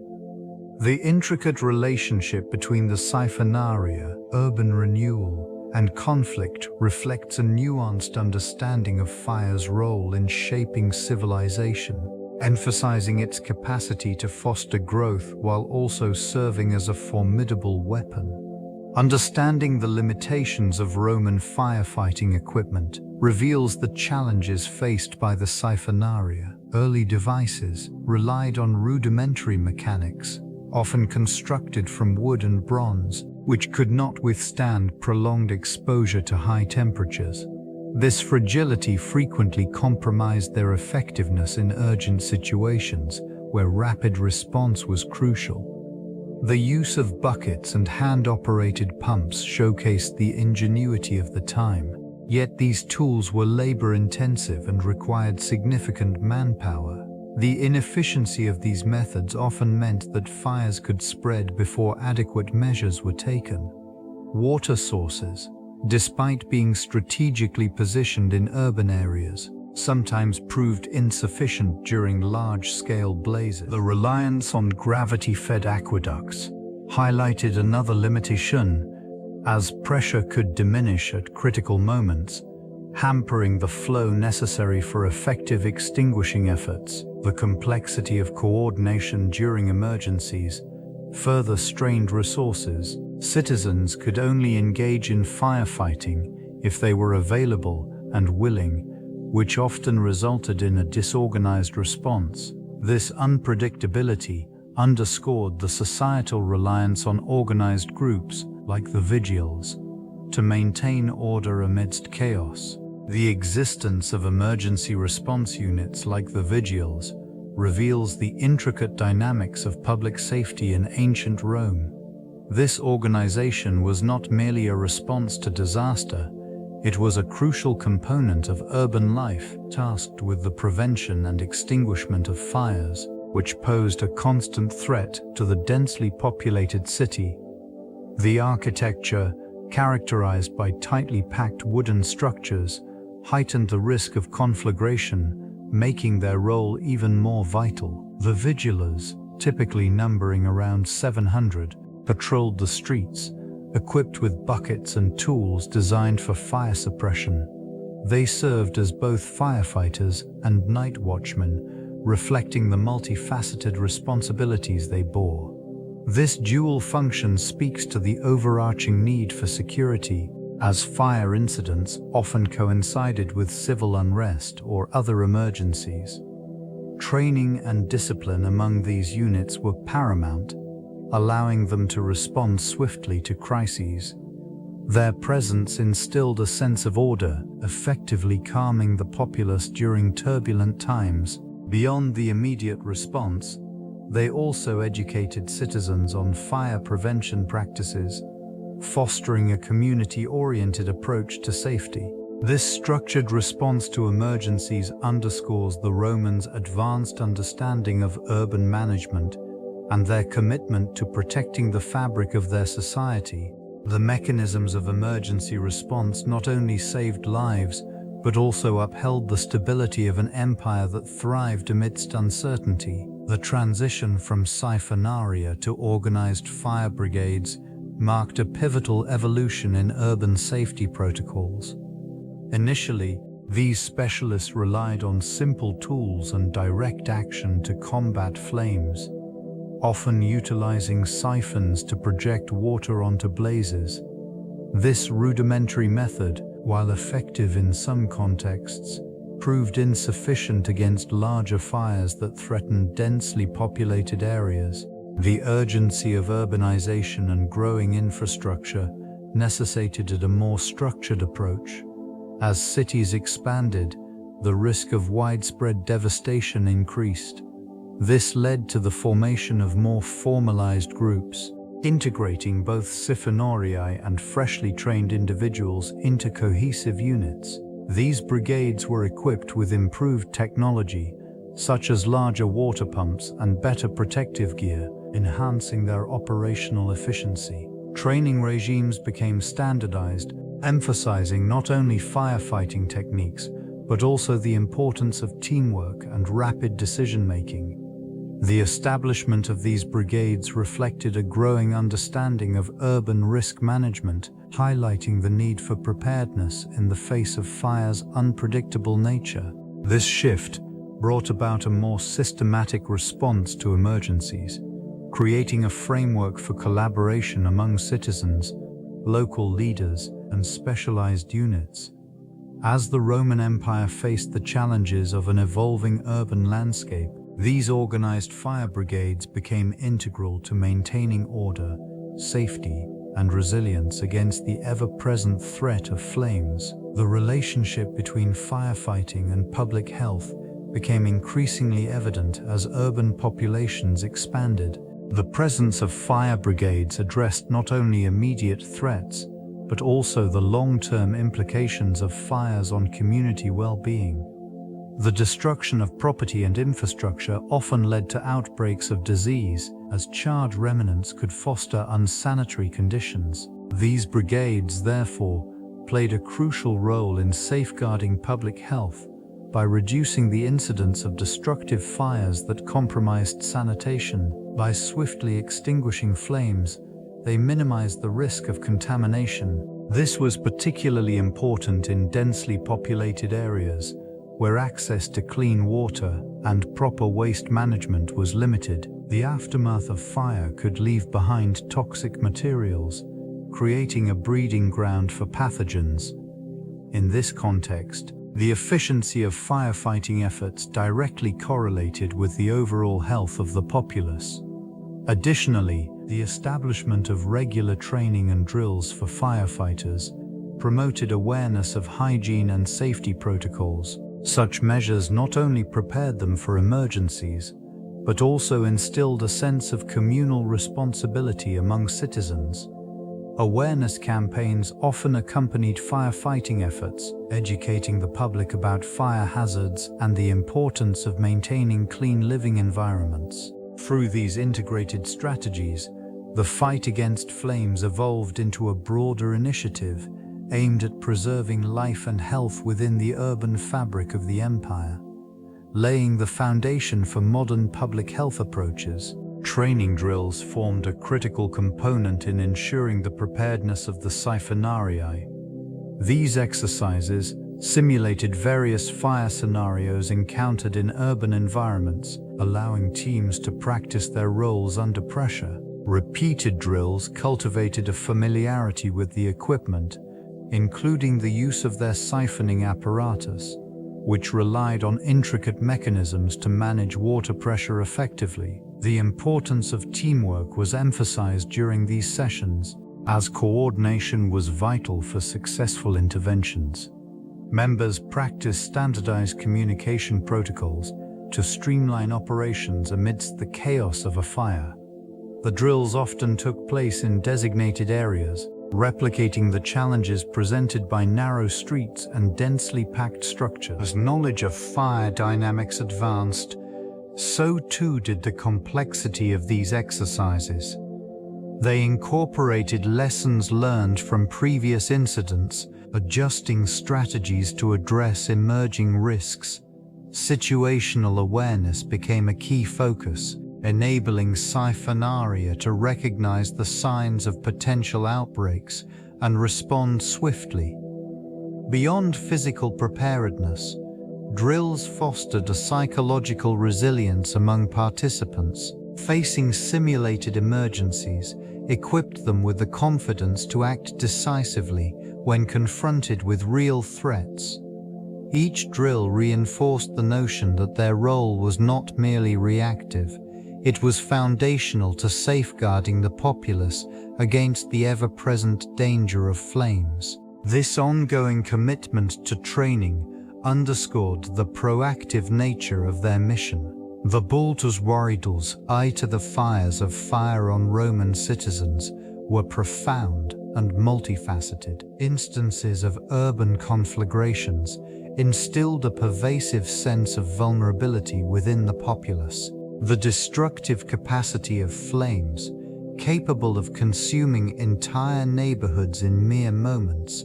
The intricate relationship between the Siphonarii, urban renewal, and conflict reflects a nuanced understanding of fire's role in shaping civilization. emphasizing its capacity to foster growth while also serving as a formidable weapon. Understanding the limitations of Roman firefighting equipment reveals the challenges faced by the Siphonarii. Early devices relied on rudimentary mechanics, often constructed from wood and bronze, which could not withstand prolonged exposure to high temperatures. This fragility frequently compromised their effectiveness in urgent situations where rapid response was crucial. The use of buckets and hand-operated pumps showcased the ingenuity of the time, yet these tools were labor-intensive and required significant manpower. The inefficiency of these methods often meant that fires could spread before adequate measures were taken. Water sources, despite being strategically positioned in urban areas, sometimes proved insufficient during large-scale blazes. The reliance on gravity-fed aqueducts highlighted another limitation, as pressure could diminish at critical moments, hampering the flow necessary for effective extinguishing efforts. The complexity of coordination during emergencies further strained resources. Citizens could only engage in firefighting if they were available and willing, which often resulted in a disorganized response. This unpredictability underscored the societal reliance on organized groups, like the vigiles, to maintain order amidst chaos. The existence of emergency response units like the vigiles reveals the intricate dynamics of public safety in ancient Rome. This organization was not merely a response to disaster, it was a crucial component of urban life, tasked with the prevention and extinguishment of fires, which posed a constant threat to the densely populated city. The architecture, characterized by tightly packed wooden structures, heightened the risk of conflagration, making their role even more vital. The vigilers, typically numbering around 700, patrolled the streets, equipped with buckets and tools designed for fire suppression. They served as both firefighters and night watchmen, reflecting the multifaceted responsibilities they bore. This dual function speaks to the overarching need for security, as fire incidents often coincided with civil unrest or other emergencies. Training and discipline among these units were paramount, allowing them to respond swiftly to crises. Their presence instilled a sense of order, effectively calming the populace during turbulent times. Beyond the immediate response, they also educated citizens on fire prevention practices, fostering a community-oriented approach to safety. This structured response to emergencies underscores the Romans' advanced understanding of urban management and their commitment to protecting the fabric of their society. The mechanisms of emergency response not only saved lives, but also upheld the stability of an empire that thrived amidst uncertainty. The transition from Siphonarii to organized fire brigades marked a pivotal evolution in urban safety protocols. Initially, these specialists relied on simple tools and direct action to combat flames, often utilizing siphons to project water onto blazes. This rudimentary method, while effective in some contexts, proved insufficient against larger fires that threatened densely populated areas. The urgency of urbanization and growing infrastructure necessitated a more structured approach. As cities expanded, the risk of widespread devastation increased. This led to the formation of more formalized groups, integrating both Siphonarii and freshly trained individuals into cohesive units. These brigades were equipped with improved technology, such as larger water pumps and better protective gear, enhancing their operational efficiency. Training regimes became standardized, emphasizing not only firefighting techniques, but also the importance of teamwork and rapid decision-making. The establishment of these brigades reflected a growing understanding of urban risk management, highlighting the need for preparedness in the face of fire's unpredictable nature. This shift brought about a more systematic response to emergencies, creating a framework for collaboration among citizens, local leaders, and specialized units. As the Roman Empire faced the challenges of an evolving urban landscape, these organized fire brigades became integral to maintaining order, safety, and resilience against the ever-present threat of flames. The relationship between firefighting and public health became increasingly evident as urban populations expanded. The presence of fire brigades addressed not only immediate threats, but also the long-term implications of fires on community well-being. The destruction of property and infrastructure often led to outbreaks of disease, as charred remnants could foster unsanitary conditions. These brigades, therefore, played a crucial role in safeguarding public health by reducing the incidence of destructive fires that compromised sanitation. By swiftly extinguishing flames, they minimized the risk of contamination. This was particularly important in densely populated areas, where access to clean water and proper waste management was limited. The aftermath of fire could leave behind toxic materials, creating a breeding ground for pathogens. In this context, the efficiency of firefighting efforts directly correlated with the overall health of the populace. Additionally, the establishment of regular training and drills for firefighters promoted awareness of hygiene and safety protocols. Such measures not only prepared them for emergencies, but also instilled a sense of communal responsibility among citizens. Awareness campaigns often accompanied firefighting efforts, educating the public about fire hazards and the importance of maintaining clean living environments. Through these integrated strategies, the fight against flames evolved into a broader initiative aimed at preserving life and health within the urban fabric of the empire, laying the foundation for modern public health approaches. Training drills formed a critical component in ensuring the preparedness of the Siphonarii. These exercises simulated various fire scenarios encountered in urban environments, allowing teams to practice their roles under pressure. Repeated drills cultivated a familiarity with the equipment, including the use of their siphoning apparatus, which relied on intricate mechanisms to manage water pressure effectively. The importance of teamwork was emphasized during these sessions, as coordination was vital for successful interventions. Members practiced standardized communication protocols to streamline operations amidst the chaos of a fire. The drills often took place in designated areas, replicating the challenges presented by narrow streets and densely packed structures. As knowledge of fire dynamics advanced, so too did the complexity of these exercises. They incorporated lessons learned from previous incidents, adjusting strategies to address emerging risks. Situational awareness became a key focus, enabling Siphonarii to recognize the signs of potential outbreaks and respond swiftly. Beyond physical preparedness, drills fostered a psychological resilience among participants. Facing simulated emergencies equipped them with the confidence to act decisively when confronted with real threats. Each drill reinforced the notion that their role was not merely reactive, it was foundational to safeguarding the populace against the ever-present danger of flames. This ongoing commitment to training underscored the proactive nature of their mission. The Bultus Warriors' eye to the fires of fire on Roman citizens were profound and multifaceted. Instances of urban conflagrations instilled a pervasive sense of vulnerability within the populace. The destructive capacity of flames, capable of consuming entire neighborhoods in mere moments,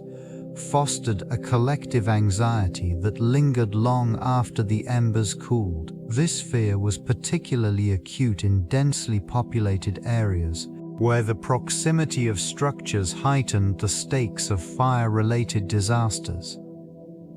fostered a collective anxiety that lingered long after the embers cooled. This fear was particularly acute in densely populated areas, where the proximity of structures heightened the stakes of fire-related disasters.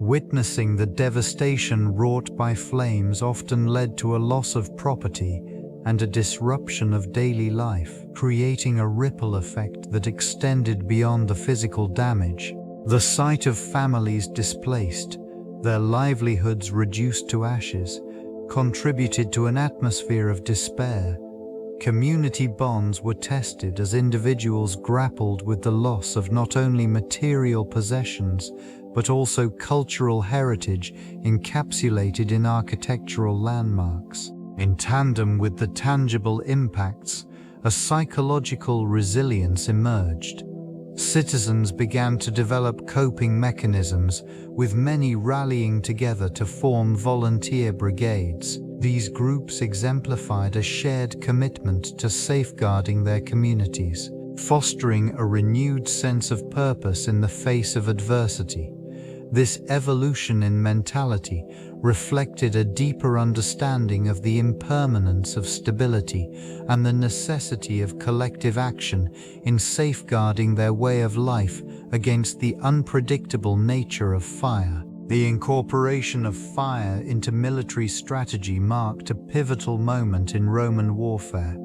Witnessing the devastation wrought by flames often led to a loss of property and a disruption of daily life, creating a ripple effect that extended beyond the physical damage. The sight of families displaced, their livelihoods reduced to ashes, contributed to an atmosphere of despair. Community bonds were tested as individuals grappled with the loss of not only material possessions, but also cultural heritage encapsulated in architectural landmarks. In tandem with the tangible impacts, a psychological resilience emerged. Citizens began to develop coping mechanisms, with many rallying together to form volunteer brigades. These groups exemplified a shared commitment to safeguarding their communities, fostering a renewed sense of purpose in the face of adversity. This evolution in mentality reflected a deeper understanding of the impermanence of stability and the necessity of collective action in safeguarding their way of life against the unpredictable nature of fire. The incorporation of fire into military strategy marked a pivotal moment in Roman warfare.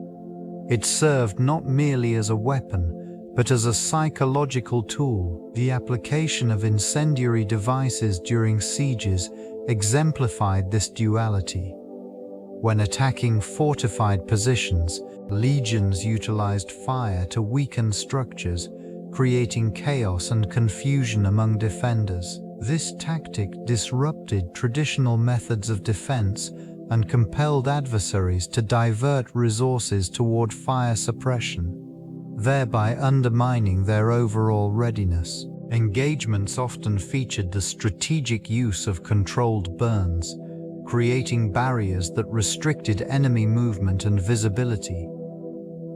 It served not merely as a weapon, but as a psychological tool. The application of incendiary devices during sieges exemplified this duality. When attacking fortified positions, legions utilized fire to weaken structures, creating chaos and confusion among defenders. This tactic disrupted traditional methods of defense and compelled adversaries to divert resources toward fire suppression, thereby undermining their overall readiness. Engagements often featured the strategic use of controlled burns, creating barriers that restricted enemy movement and visibility.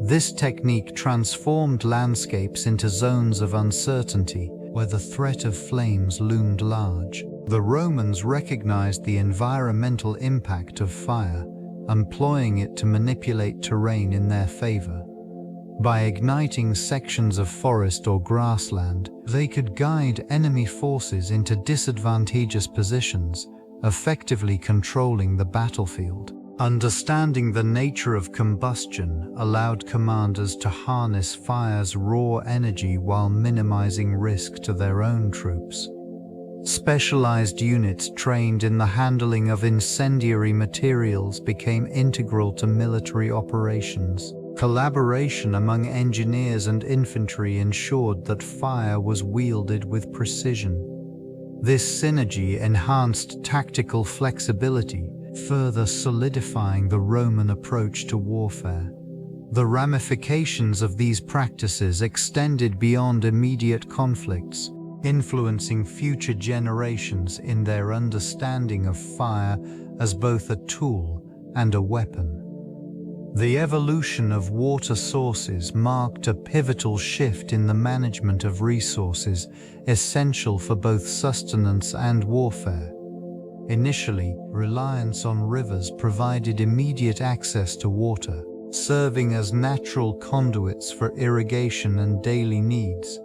This technique transformed landscapes into zones of uncertainty, where the threat of flames loomed large. The Romans recognized the environmental impact of fire, employing it to manipulate terrain in their favor. By igniting sections of forest or grassland, they could guide enemy forces into disadvantageous positions, effectively controlling the battlefield. Understanding the nature of combustion allowed commanders to harness fire's raw energy while minimizing risk to their own troops. Specialized units trained in the handling of incendiary materials became integral to military operations. Collaboration among engineers and infantry ensured that fire was wielded with precision. This synergy enhanced tactical flexibility, further solidifying the Roman approach to warfare. The ramifications of these practices extended beyond immediate conflicts, influencing future generations in their understanding of fire as both a tool and a weapon. The evolution of water sources marked a pivotal shift in the management of resources essential for both sustenance and warfare. Initially, reliance on rivers provided immediate access to water, serving as natural conduits for irrigation and daily needs.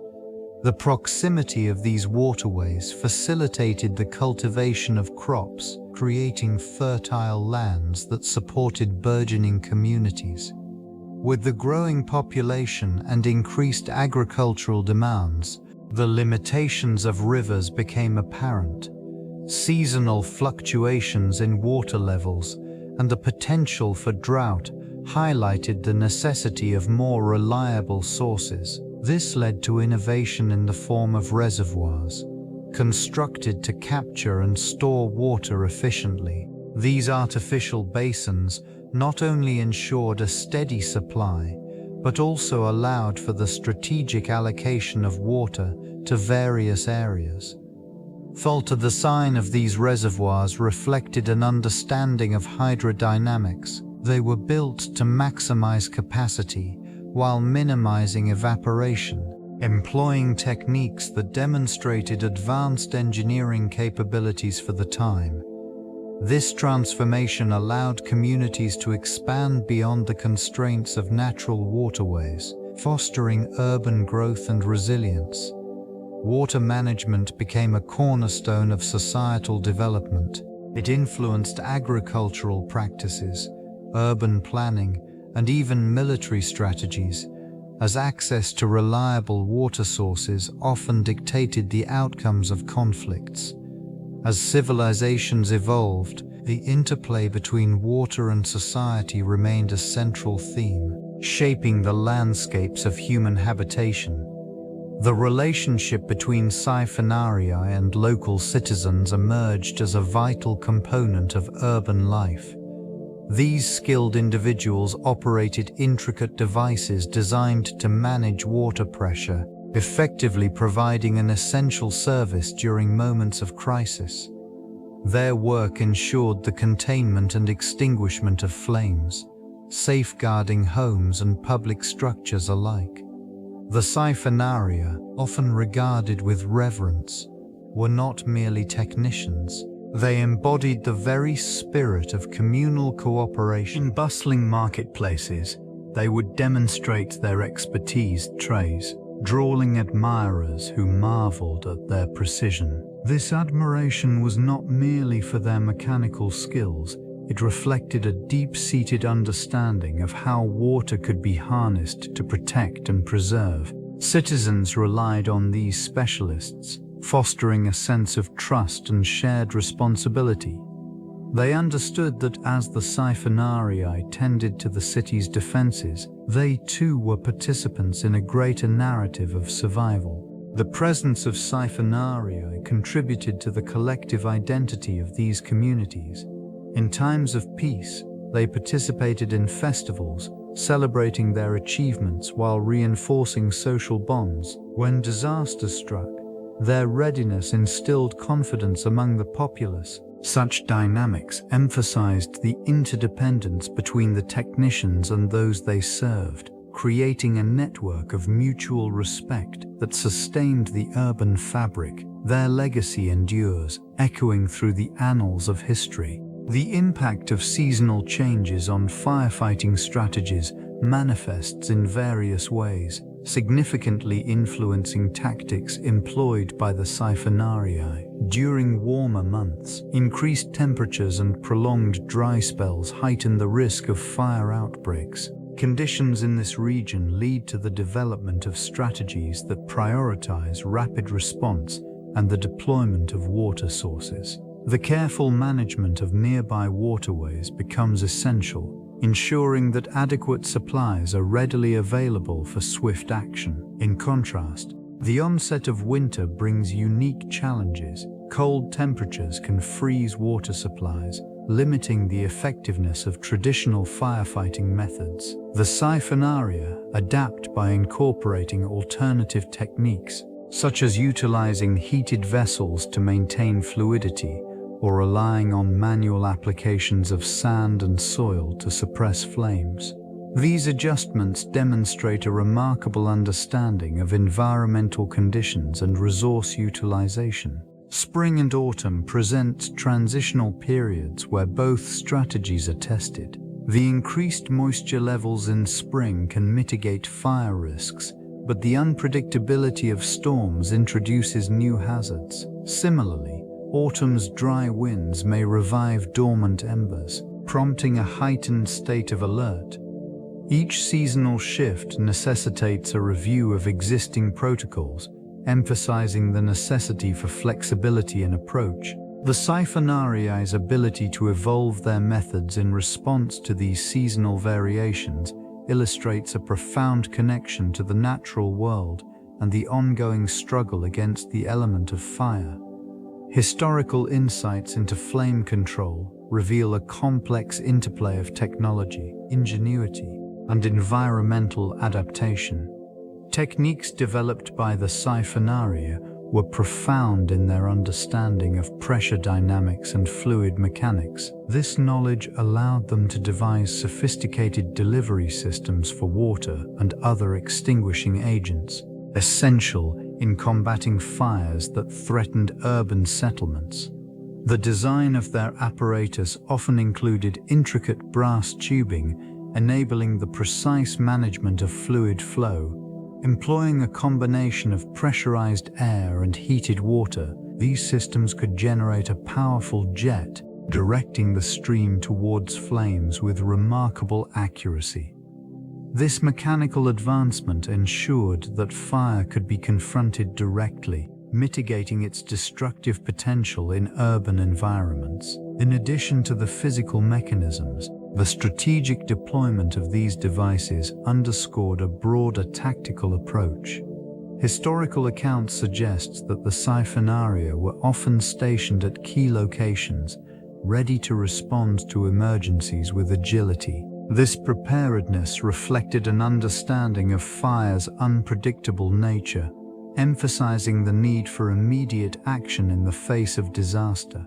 The proximity of these waterways facilitated the cultivation of crops, creating fertile lands that supported burgeoning communities. With the growing population and increased agricultural demands, the limitations of rivers became apparent. Seasonal fluctuations in water levels and the potential for drought highlighted the necessity of more reliable sources. This led to innovation in the form of reservoirs, constructed to capture and store water efficiently. These artificial basins not only ensured a steady supply, but also allowed for the strategic allocation of water to various areas. The design of these reservoirs reflected an understanding of hydrodynamics. They were built to maximize capacity while minimizing evaporation, employing techniques that demonstrated advanced engineering capabilities for the time. This transformation allowed communities to expand beyond the constraints of natural waterways, fostering urban growth and resilience. water management became a cornerstone of societal development. It influenced agricultural practices, urban planning, and even military strategies, as access to reliable water sources often dictated the outcomes of conflicts. As civilizations evolved, the interplay between water and society remained a central theme, shaping the landscapes of human habitation. The relationship between Siphonarii and local citizens emerged as a vital component of urban life. These skilled individuals operated intricate devices designed to manage water pressure, effectively providing an essential service during moments of crisis. Their work ensured the containment and extinguishment of flames, safeguarding homes and public structures alike. The Siphonarii, often regarded with reverence, were not merely technicians. They embodied the very spirit of communal cooperation. In bustling marketplaces, they would demonstrate their expertise trays, drawing admirers who marveled at their precision. This admiration was not merely for their mechanical skills, it reflected a deep-seated understanding of how water could be harnessed to protect and preserve. Citizens relied on these specialists, fostering a sense of trust and shared responsibility. They understood that as the Siphonarii tended to the city's defenses, they too were participants in a greater narrative of survival. The presence of Siphonarii contributed to the collective identity of these communities. In times of peace, they participated in festivals, celebrating their achievements while reinforcing social bonds. When disaster struck, their readiness instilled confidence among the populace. Such dynamics emphasized the interdependence between the technicians and those they served, creating a network of mutual respect that sustained the urban fabric. Their legacy endures, echoing through the annals of history. The impact of seasonal changes on firefighting strategies manifests in various ways, significantly influencing tactics employed by the Siphonarii. During warmer months, increased temperatures and prolonged dry spells heighten the risk of fire outbreaks. Conditions in this region lead to the development of strategies that prioritize rapid response and the deployment of water sources. The careful management of nearby waterways becomes essential, ensuring that adequate supplies are readily available for swift action. In contrast, the onset of winter brings unique challenges. Cold temperatures can freeze water supplies, limiting the effectiveness of traditional firefighting methods. The Siphonarii adapt by incorporating alternative techniques, such as utilizing heated vessels to maintain fluidity, or relying on manual applications of sand and soil to suppress flames. These adjustments demonstrate a remarkable understanding of environmental conditions and resource utilization. Spring and autumn present transitional periods where both strategies are tested. The increased moisture levels in spring can mitigate fire risks, but the unpredictability of storms introduces new hazards. Similarly, autumn's dry winds may revive dormant embers, prompting a heightened state of alert. Each seasonal shift necessitates a review of existing protocols, emphasizing the necessity for flexibility in approach. The Siphonarii's ability to evolve their methods in response to these seasonal variations illustrates a profound connection to the natural world and the ongoing struggle against the element of fire. Historical insights into flame control reveal a complex interplay of technology, ingenuity, and environmental adaptation. Techniques developed by the Siphonarii were profound in their understanding of pressure dynamics and fluid mechanics. This knowledge allowed them to devise sophisticated delivery systems for water and other extinguishing agents, essential in combating fires that threatened urban settlements. The design of their apparatus often included intricate brass tubing, enabling the precise management of fluid flow, Employing a combination of pressurized air and heated water, these systems could generate a powerful jet, directing the stream towards flames with remarkable accuracy. This mechanical advancement ensured that fire could be confronted directly, mitigating its destructive potential in urban environments. In addition to the physical mechanisms, the strategic deployment of these devices underscored a broader tactical approach. Historical accounts suggest that the Siphonarii were often stationed at key locations, ready to respond to emergencies with agility. This preparedness reflected an understanding of fire's unpredictable nature, emphasizing the need for immediate action in the face of disaster.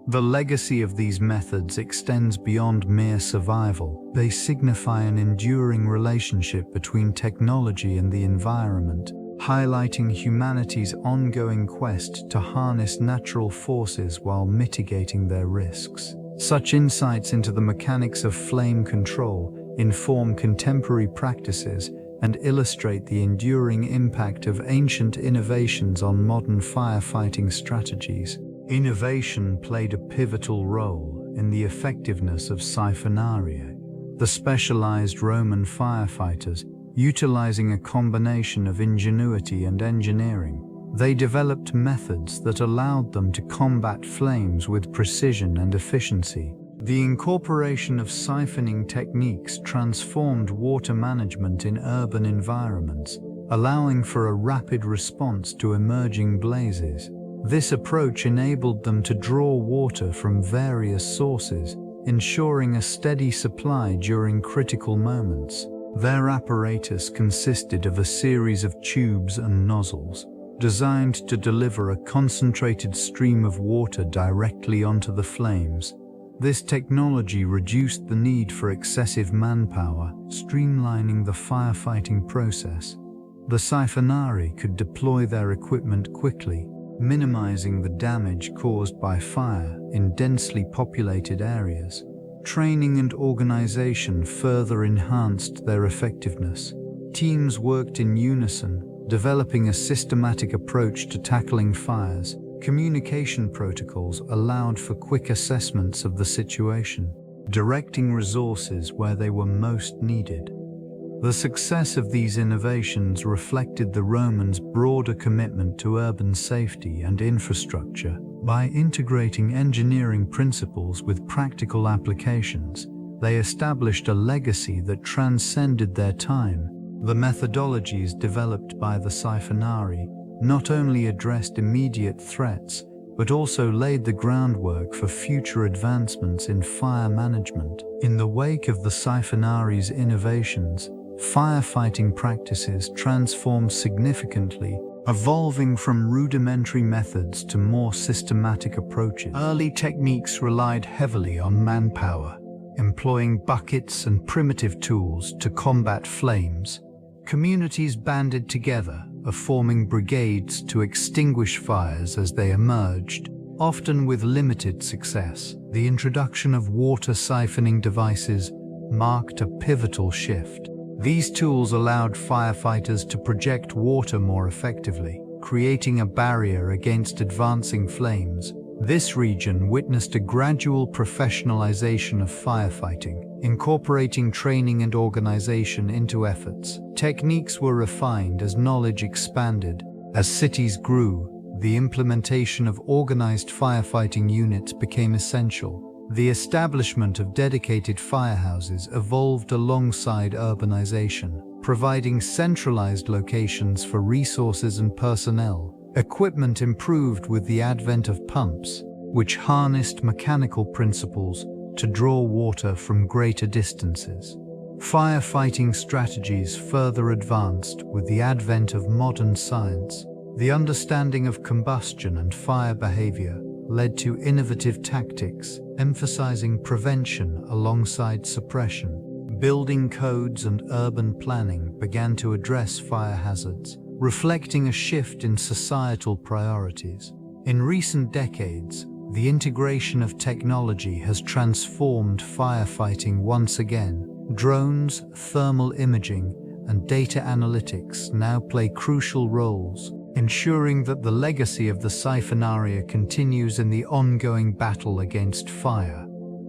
The legacy of these methods extends beyond mere survival. They signify an enduring relationship between technology and the environment, highlighting humanity's ongoing quest to harness natural forces while mitigating their risks. Such insights into the mechanics of flame control inform contemporary practices and illustrate the enduring impact of ancient innovations on modern firefighting strategies. Innovation played a pivotal role in the effectiveness of Siphonarii. The specialized Roman firefighters, utilizing a combination of ingenuity and engineering, they developed methods that allowed them to combat flames with precision and efficiency. The incorporation of siphoning techniques transformed water management in urban environments, allowing for a rapid response to emerging blazes. This approach enabled them to draw water from various sources, ensuring a steady supply during critical moments. Their apparatus consisted of a series of tubes and nozzles, designed to deliver a concentrated stream of water directly onto the flames. This technology reduced the need for excessive manpower, streamlining the firefighting process. The Siphonarii could deploy their equipment quickly, minimizing the damage caused by fire in densely populated areas. Training and organization further enhanced their effectiveness. Teams worked in unison, developing a systematic approach to tackling fires. Communication protocols allowed for quick assessments of the situation, directing resources where they were most needed. The success of these innovations reflected the Romans' broader commitment to urban safety and infrastructure. By integrating engineering principles with practical applications, they established a legacy that transcended their time. The methodologies developed by the Siphonarii not only addressed immediate threats, but also laid the groundwork for future advancements in fire management. In the wake of the Siphonarii's innovations, firefighting practices transformed significantly, evolving from rudimentary methods to more systematic approaches. Early techniques relied heavily on manpower, employing buckets and primitive tools to combat flames. Communities banded together, forming brigades to extinguish fires as they emerged, often with limited success. The introduction of water siphoning devices marked a pivotal shift. These tools allowed firefighters to project water more effectively, creating a barrier against advancing flames. This region witnessed a gradual professionalization of firefighting, incorporating training and organization into efforts. Techniques were refined as knowledge expanded. As cities grew, the implementation of organized firefighting units became essential. The establishment of dedicated firehouses evolved alongside urbanization, providing centralized locations for resources and personnel. Equipment improved with the advent of pumps, which harnessed mechanical principles to draw water from greater distances. Firefighting strategies further advanced with the advent of modern science. The understanding of combustion and fire behavior led to innovative tactics, emphasizing prevention alongside suppression. Building codes and urban planning began to address fire hazards, reflecting a shift in societal priorities. In recent decades, the integration of technology has transformed firefighting once again. Drones, thermal imaging, and data analytics now play crucial roles, ensuring that the legacy of the Siphonarii continues in the ongoing battle against fire.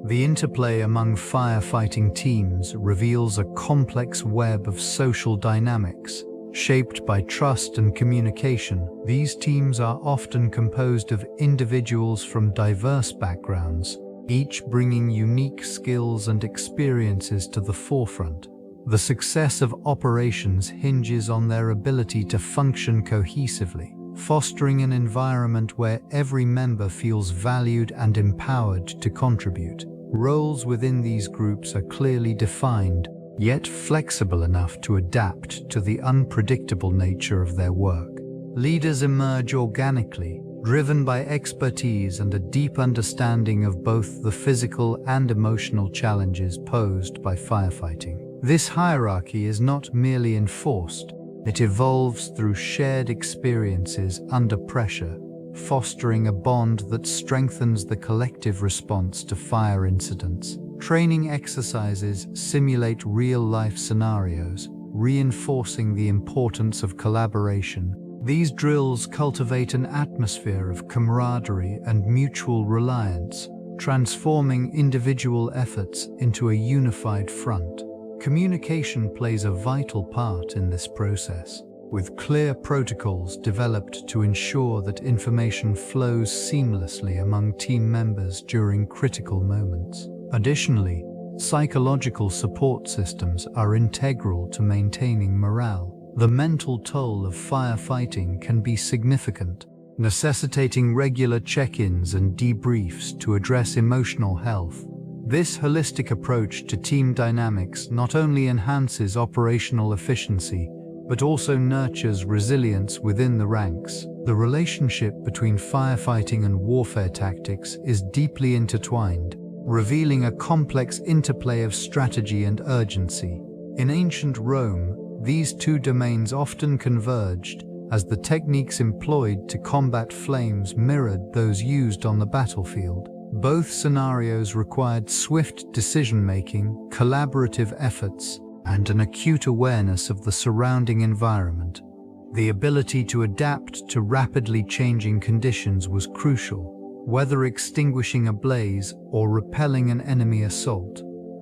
The interplay among firefighting teams reveals a complex web of social dynamics, shaped by trust and communication. These teams are often composed of individuals from diverse backgrounds, each bringing unique skills and experiences to the forefront. The success of operations hinges on their ability to function cohesively, fostering an environment where every member feels valued and empowered to contribute. Roles within these groups are clearly defined, yet flexible enough to adapt to the unpredictable nature of their work. Leaders emerge organically, driven by expertise and a deep understanding of both the physical and emotional challenges posed by firefighting. This hierarchy is not merely enforced, it evolves through shared experiences under pressure, fostering a bond that strengthens the collective response to fire incidents. Training exercises simulate real-life scenarios, reinforcing the importance of collaboration. These drills cultivate an atmosphere of camaraderie and mutual reliance, transforming individual efforts into a unified front. Communication plays a vital part in this process, with clear protocols developed to ensure that information flows seamlessly among team members during critical moments. Additionally, psychological support systems are integral to maintaining morale. The mental toll of firefighting can be significant, necessitating regular check-ins and debriefs to address emotional health. This holistic approach to team dynamics not only enhances operational efficiency, but also nurtures resilience within the ranks. The relationship between firefighting and warfare tactics is deeply intertwined, revealing a complex interplay of strategy and urgency. In ancient Rome, these two domains often converged, as the techniques employed to combat flames mirrored those used on the battlefield. Both scenarios required swift decision-making, collaborative efforts, and an acute awareness of the surrounding environment. The ability to adapt to rapidly changing conditions was crucial, whether extinguishing a blaze or repelling an enemy assault.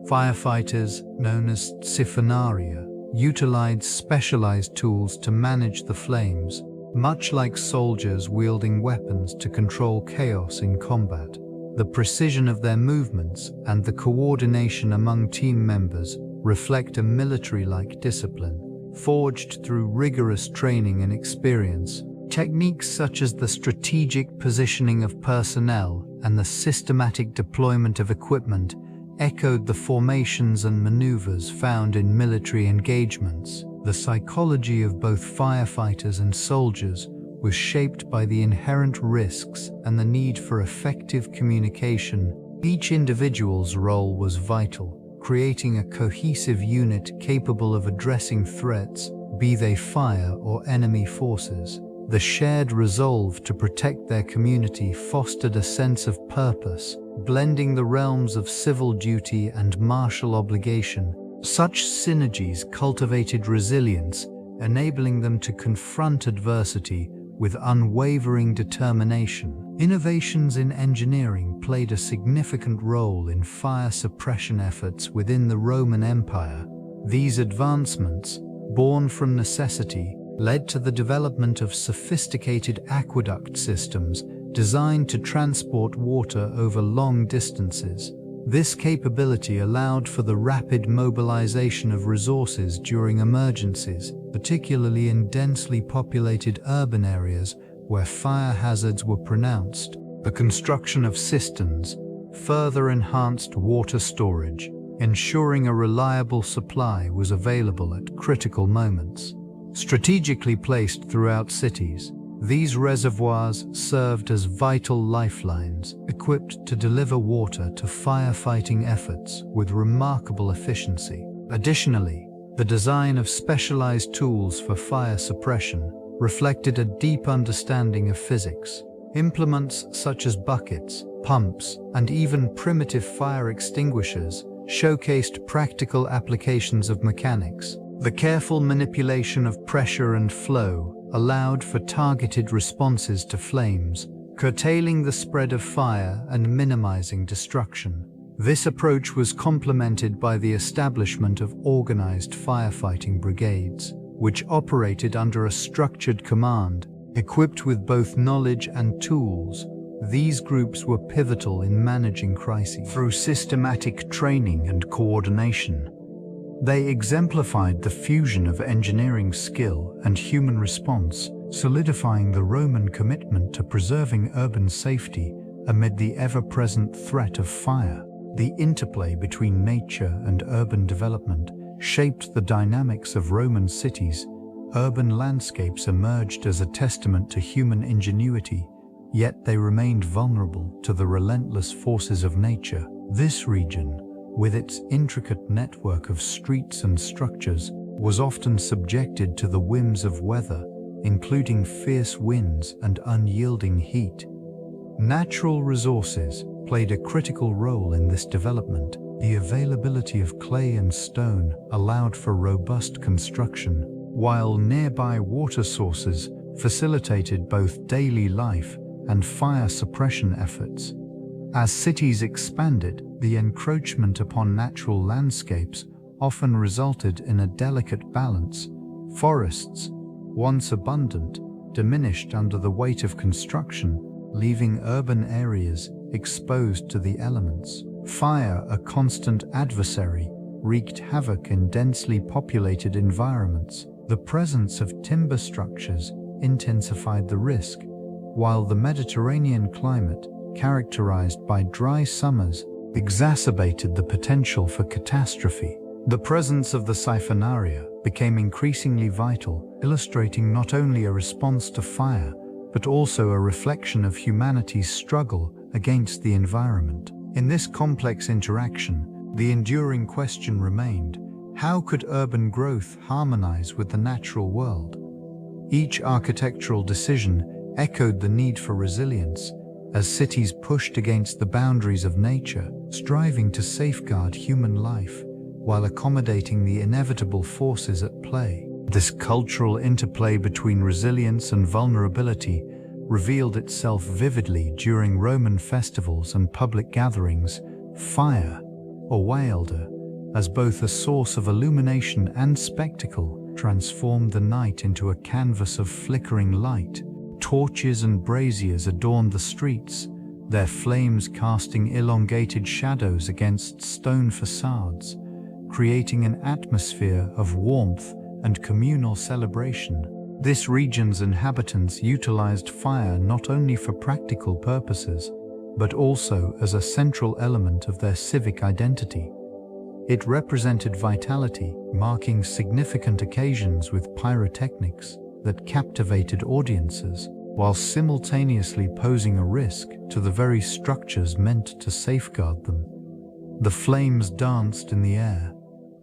Firefighters, known as Siphonarii, utilized specialized tools to manage the flames, much like soldiers wielding weapons to control chaos in combat. The precision of their movements and the coordination among team members reflect a military-like discipline, forged through rigorous training and experience. Techniques such as the strategic positioning of personnel and the systematic deployment of equipment echoed the formations and maneuvers found in military engagements. The psychology of both firefighters and soldiers was shaped by the inherent risks and the need for effective communication. Each individual's role was vital, creating a cohesive unit capable of addressing threats, be they fire or enemy forces. The shared resolve to protect their community fostered a sense of purpose, blending the realms of civil duty and martial obligation. Such synergies cultivated resilience, enabling them to confront adversity with unwavering determination. Innovations in engineering played a significant role in fire suppression efforts within the Roman Empire. These advancements, born from necessity, led to the development of sophisticated aqueduct systems designed to transport water over long distances. This capability allowed for the rapid mobilization of resources during emergencies, particularly in densely populated urban areas where fire hazards were pronounced. The construction of cisterns further enhanced water storage, ensuring a reliable supply was available at critical moments. Strategically placed throughout cities, these reservoirs served as vital lifelines, equipped to deliver water to firefighting efforts with remarkable efficiency. Additionally, the design of specialized tools for fire suppression reflected a deep understanding of physics. Implements such as buckets, pumps, and even primitive fire extinguishers showcased practical applications of mechanics. The careful manipulation of pressure and flow allowed for targeted responses to flames, curtailing the spread of fire and minimizing destruction. This approach was complemented by the establishment of organized firefighting brigades, which operated under a structured command, equipped with both knowledge and tools. These groups were pivotal in managing crises. Through systematic training and coordination, they exemplified the fusion of engineering skill and human response, solidifying the Roman commitment to preserving urban safety amid the ever-present threat of fire. The interplay between nature and urban development shaped the dynamics of Roman cities. Urban landscapes emerged as a testament to human ingenuity, yet they remained vulnerable to the relentless forces of nature. This region, with its intricate network of streets and structures, was often subjected to the whims of weather, including fierce winds and unyielding heat. Natural resources played a critical role in this development. The availability of clay and stone allowed for robust construction, while nearby water sources facilitated both daily life and fire suppression efforts. As cities expanded, the encroachment upon natural landscapes often resulted in a delicate balance. Forests, once abundant, diminished under the weight of construction, leaving urban areas exposed to the elements. Fire, a constant adversary, wreaked havoc in densely populated environments. The presence of timber structures intensified the risk, while the Mediterranean climate, characterized by dry summers, exacerbated the potential for catastrophe. The presence of the Siphonarii became increasingly vital, illustrating not only a response to fire, but also a reflection of humanity's struggle against the environment. In this complex interaction, the enduring question remained: how could urban growth harmonize with the natural world? Each architectural decision echoed the need for resilience, as cities pushed against the boundaries of nature, striving to safeguard human life while accommodating the inevitable forces at play. This cultural interplay between resilience and vulnerability revealed itself vividly during Roman festivals and public gatherings. Fire, or wilder, as both a source of illumination and spectacle, transformed the night into a canvas of flickering light. Torches and braziers adorned the streets, their flames casting elongated shadows against stone facades, creating an atmosphere of warmth and communal celebration. This region's inhabitants utilized fire not only for practical purposes, but also as a central element of their civic identity. It represented vitality, marking significant occasions with pyrotechnics that captivated audiences, while simultaneously posing a risk to the very structures meant to safeguard them. The flames danced in the air,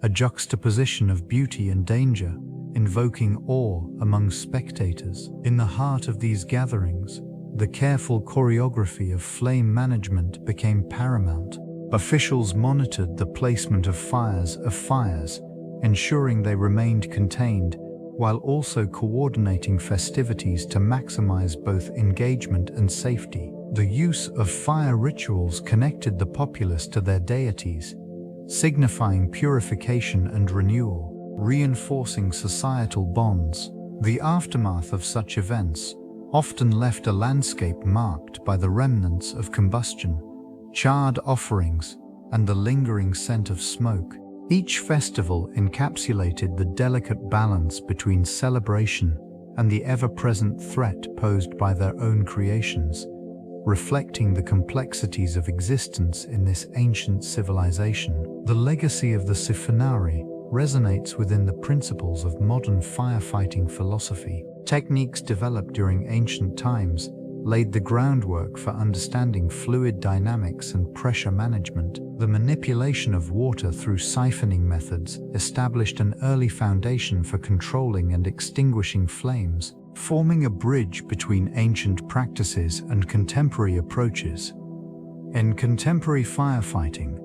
a juxtaposition of beauty and danger, invoking awe among spectators. In the heart of these gatherings, the careful choreography of flame management became paramount. Officials monitored the placement of fires, ensuring they remained contained, while also coordinating festivities to maximize both engagement and safety. The use of fire rituals connected the populace to their deities, signifying purification and renewal, reinforcing societal bonds. The aftermath of such events often left a landscape marked by the remnants of combustion, charred offerings, and the lingering scent of smoke. Each festival encapsulated the delicate balance between celebration and the ever-present threat posed by their own creations, reflecting the complexities of existence in this ancient civilization. The legacy of the Siphonarii resonates within the principles of modern firefighting philosophy. Techniques developed during ancient times laid the groundwork for understanding fluid dynamics and pressure management. The manipulation of water through siphoning methods established an early foundation for controlling and extinguishing flames, forming a bridge between ancient practices and contemporary approaches. In contemporary firefighting,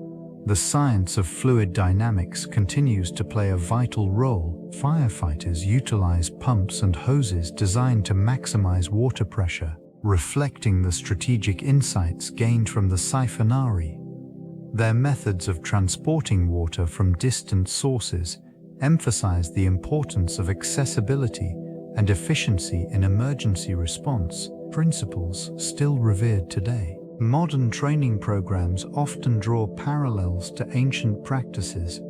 The science of fluid dynamics continues to play a vital role. Firefighters utilize pumps and hoses designed to maximize water pressure, reflecting the strategic insights gained from the Siphonarii. Their methods of transporting water from distant sources emphasize the importance of accessibility and efficiency in emergency response, principles still revered today. Modern training programs often draw parallels to ancient practices,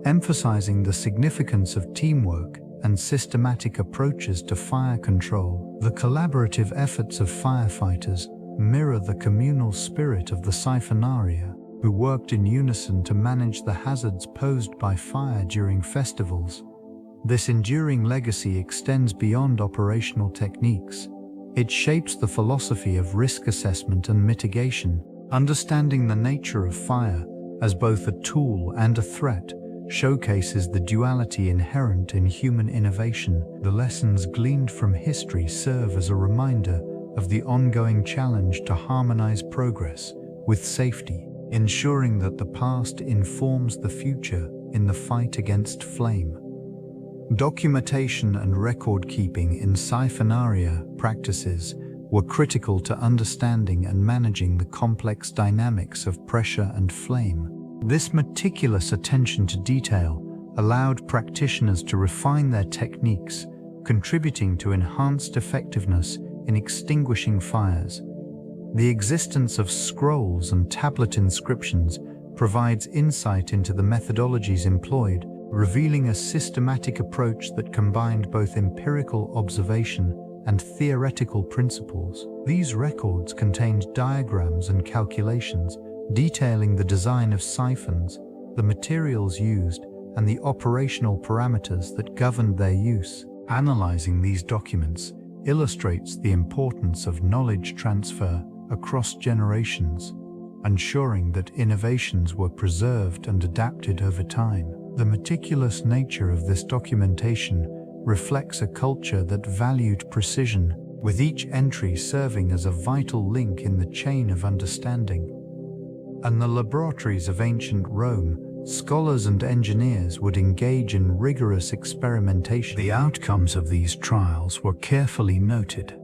emphasizing the significance of teamwork and systematic approaches to fire control. The collaborative efforts of firefighters mirror the communal spirit of the Siphonarii, who worked in unison to manage the hazards posed by fire during festivals. This enduring legacy extends beyond operational techniques. It shapes the philosophy of risk assessment and mitigation. Understanding the nature of fire as both a tool and a threat showcases the duality inherent in human innovation. The lessons gleaned from history serve as a reminder of the ongoing challenge to harmonize progress with safety, ensuring that the past informs the future in the fight against flame. Documentation and record-keeping in Siphonarii practices were critical to understanding and managing the complex dynamics of pressure and flame. This meticulous attention to detail allowed practitioners to refine their techniques, contributing to enhanced effectiveness in extinguishing fires. The existence of scrolls and tablet inscriptions provides insight into the methodologies employed, revealing a systematic approach that combined both empirical observation and theoretical principles. These records contained diagrams and calculations detailing the design of siphons, the materials used, and the operational parameters that governed their use. Analyzing these documents illustrates the importance of knowledge transfer across generations, ensuring that innovations were preserved and adapted over time. The meticulous nature of this documentation reflects a culture that valued precision, with each entry serving as a vital link in the chain of understanding. In the laboratories of ancient Rome, scholars and engineers would engage in rigorous experimentation. The outcomes of these trials were carefully noted,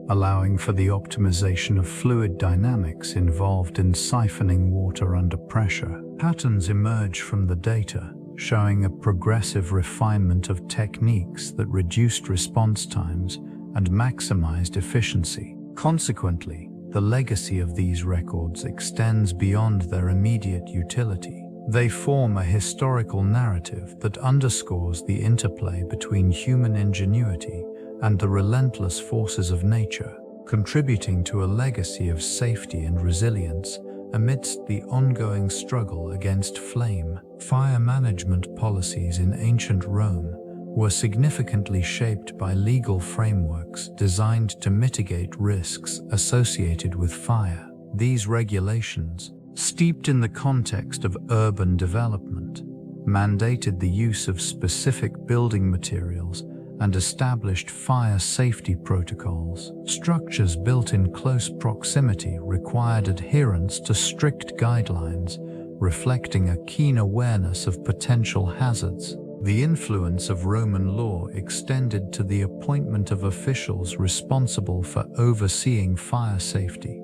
allowing for the optimization of fluid dynamics involved in siphoning water under pressure. Patterns emerge from the data, showing a progressive refinement of techniques that reduced response times and maximized efficiency. Consequently, the legacy of these records extends beyond their immediate utility. They form a historical narrative that underscores the interplay between human ingenuity and the relentless forces of nature, contributing to a legacy of safety and resilience amidst the ongoing struggle against flame. Fire management policies in ancient Rome were significantly shaped by legal frameworks designed to mitigate risks associated with fire. These regulations, steeped in the context of urban development, mandated the use of specific building materials and established fire safety protocols. Structures built in close proximity required adherence to strict guidelines, reflecting a keen awareness of potential hazards. The influence of Roman law extended to the appointment of officials responsible for overseeing fire safety.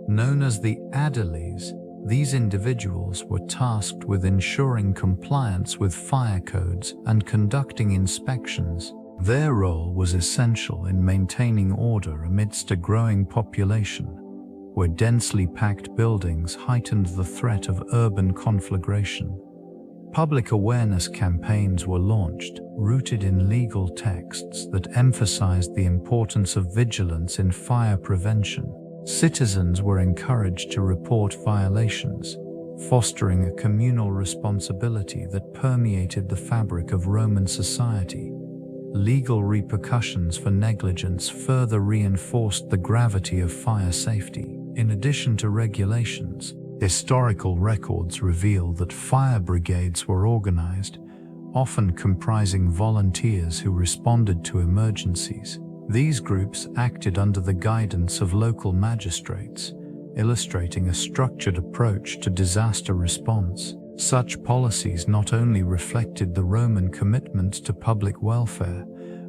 Known as the aediles, these individuals were tasked with ensuring compliance with fire codes and conducting inspections. Their role was essential in maintaining order amidst a growing population, where densely packed buildings heightened the threat of urban conflagration. Public awareness campaigns were launched, rooted in legal texts that emphasized the importance of vigilance in fire prevention. Citizens were encouraged to report violations, fostering a communal responsibility that permeated the fabric of Roman society. Legal repercussions for negligence further reinforced the gravity of fire safety. In addition to regulations, historical records reveal that fire brigades were organized, often comprising volunteers who responded to emergencies. These groups acted under the guidance of local magistrates, illustrating a structured approach to disaster response. Such policies not only reflected the Roman commitment to public welfare,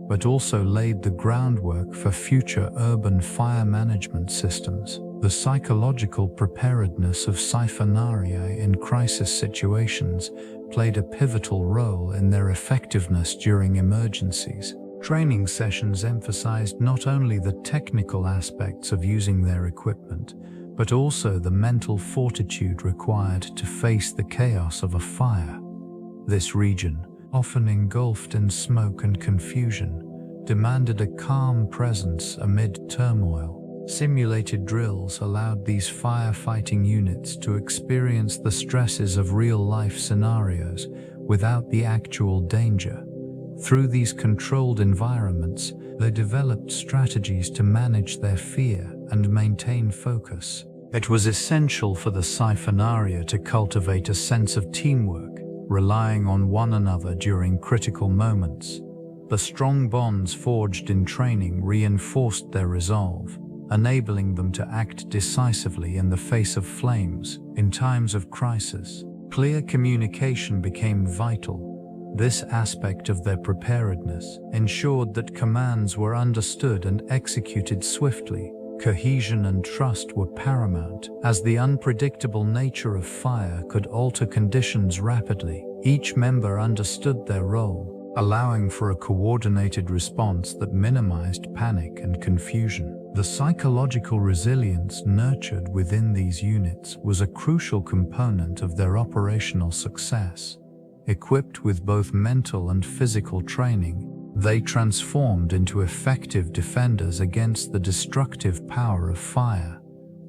but also laid the groundwork for future urban fire management systems. The psychological preparedness of Siphonarii in crisis situations played a pivotal role in their effectiveness during emergencies. Training sessions emphasized not only the technical aspects of using their equipment, but also the mental fortitude required to face the chaos of a fire. This region, often engulfed in smoke and confusion, demanded a calm presence amid turmoil. Simulated drills allowed these firefighting units to experience the stresses of real-life scenarios without the actual danger. Through these controlled environments, they developed strategies to manage their fear and maintain focus. It was essential for the Siphonarii to cultivate a sense of teamwork, relying on one another during critical moments. The strong bonds forged in training reinforced their resolve, enabling them to act decisively in the face of flames. In times of crisis, clear communication became vital. This aspect of their preparedness ensured that commands were understood and executed swiftly. Cohesion and trust were paramount, as the unpredictable nature of fire could alter conditions rapidly. Each member understood their role, allowing for a coordinated response that minimized panic and confusion. The psychological resilience nurtured within these units was a crucial component of their operational success. Equipped with both mental and physical training, they transformed into effective defenders against the destructive power of fire,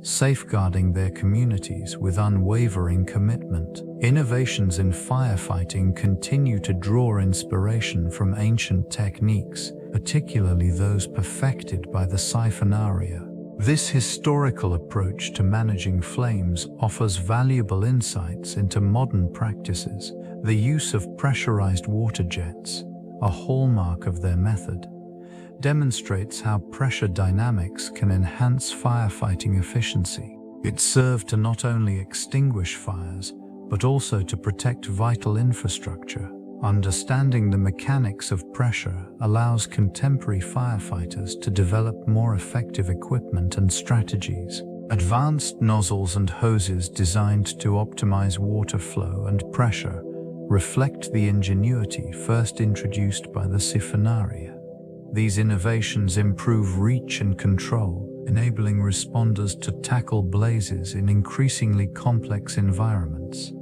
safeguarding their communities with unwavering commitment. Innovations in firefighting continue to draw inspiration from ancient techniques, particularly those perfected by the Siphonarii. This historical approach to managing flames offers valuable insights into modern practices. The use of pressurized water jets, a hallmark of their method, demonstrates how pressure dynamics can enhance firefighting efficiency. It served to not only extinguish fires, but also to protect vital infrastructure. Understanding the mechanics of pressure allows contemporary firefighters to develop more effective equipment and strategies. Advanced nozzles and hoses designed to optimize water flow and pressure reflect the ingenuity first introduced by the Siphonarii. These innovations improve reach and control, enabling responders to tackle blazes in increasingly complex environments.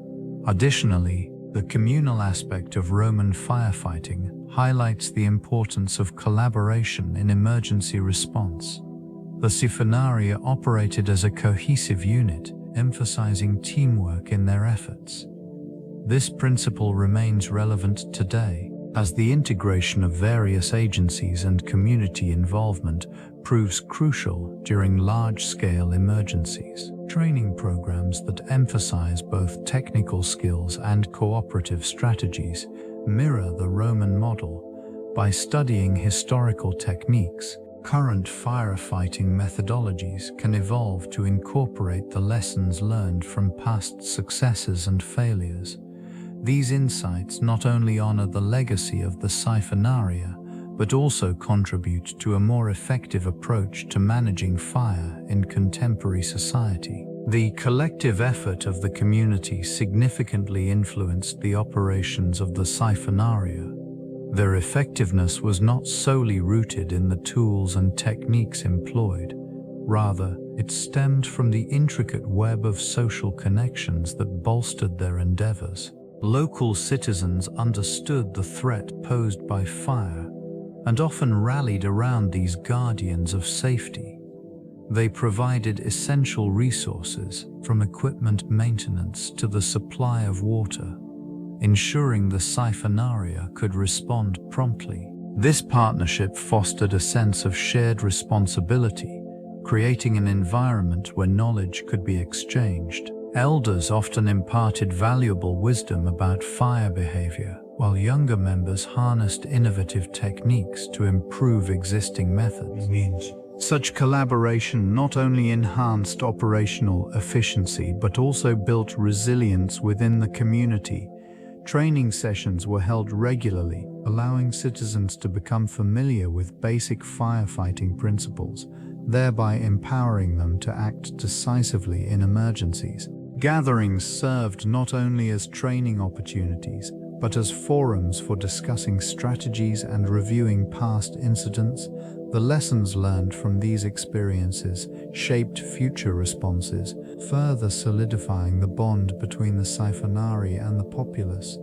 Additionally, the communal aspect of Roman firefighting highlights the importance of collaboration in emergency response. The Siphonarii operated as a cohesive unit, emphasizing teamwork in their efforts. This principle remains relevant today, as the integration of various agencies and community involvement proves crucial during large-scale emergencies. Training programs that emphasize both technical skills and cooperative strategies mirror the Roman model. By studying historical techniques, current firefighting methodologies can evolve to incorporate the lessons learned from past successes and failures. These insights not only honor the legacy of the Siphonarii, but also contribute to a more effective approach to managing fire in contemporary society. The collective effort of the community significantly influenced the operations of the Siphonarii. Their effectiveness was not solely rooted in the tools and techniques employed. Rather, it stemmed from the intricate web of social connections that bolstered their endeavors. Local citizens understood the threat posed by fire and often rallied around these guardians of safety. They provided essential resources, from equipment maintenance to the supply of water, ensuring the Siphonarii could respond promptly. This partnership fostered a sense of shared responsibility, creating an environment where knowledge could be exchanged. Elders often imparted valuable wisdom about fire behavior, while younger members harnessed innovative techniques to improve existing methods. Such collaboration not only enhanced operational efficiency but also built resilience within the community. Training sessions were held regularly, allowing citizens to become familiar with basic firefighting principles, thereby empowering them to act decisively in emergencies. Gatherings served not only as training opportunities, but as forums for discussing strategies and reviewing past incidents. The lessons learned from these experiences shaped future responses, further solidifying the bond between the Siphonarii and the populace.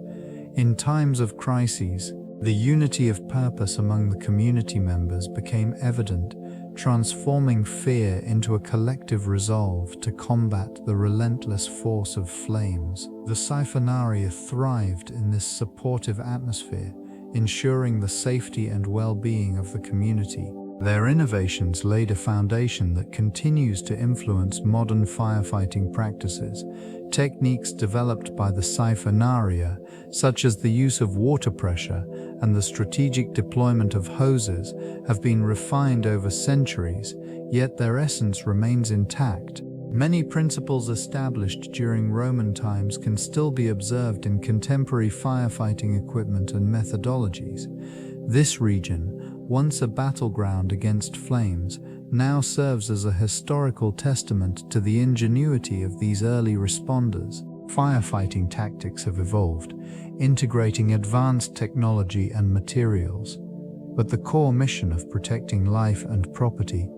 In times of crises, the unity of purpose among the community members became evident, transforming fear into a collective resolve to combat the relentless force of flames. The Siphonarii thrived in this supportive atmosphere, ensuring the safety and well-being of the community. Their innovations laid a foundation that continues to influence modern firefighting practices. Techniques developed by the Siphonarii, such as the use of water pressure and the strategic deployment of hoses, have been refined over centuries, yet their essence remains intact. Many principles established during Roman times can still be observed in contemporary firefighting equipment and methodologies. This region, once a battleground against flames, now serves as a historical testament to the ingenuity of these early responders. Firefighting tactics have evolved, integrating advanced technology and materials, but the core mission of protecting life and property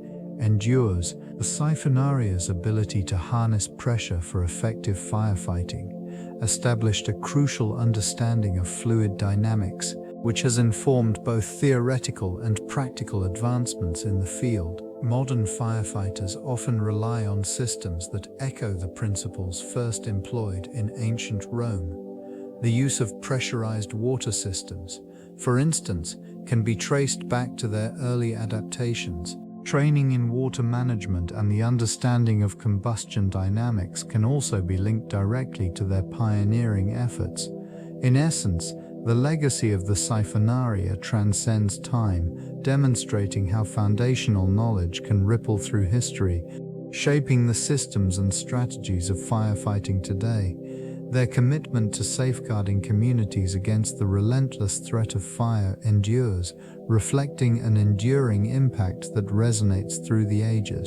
endures. The Siphonarii's ability to harness pressure for effective firefighting established a crucial understanding of fluid dynamics, which has informed both theoretical and practical advancements in the field. Modern firefighters often rely on systems that echo the principles first employed in ancient Rome. The use of pressurized water systems, for instance, can be traced back to their early adaptations. Training in water management and the understanding of combustion dynamics can also be linked directly to their pioneering efforts. In essence, the legacy of the Siphonarii transcends time, demonstrating how foundational knowledge can ripple through history, shaping the systems and strategies of firefighting today. Their commitment to safeguarding communities against the relentless threat of fire endures, reflecting an enduring impact that resonates through the ages.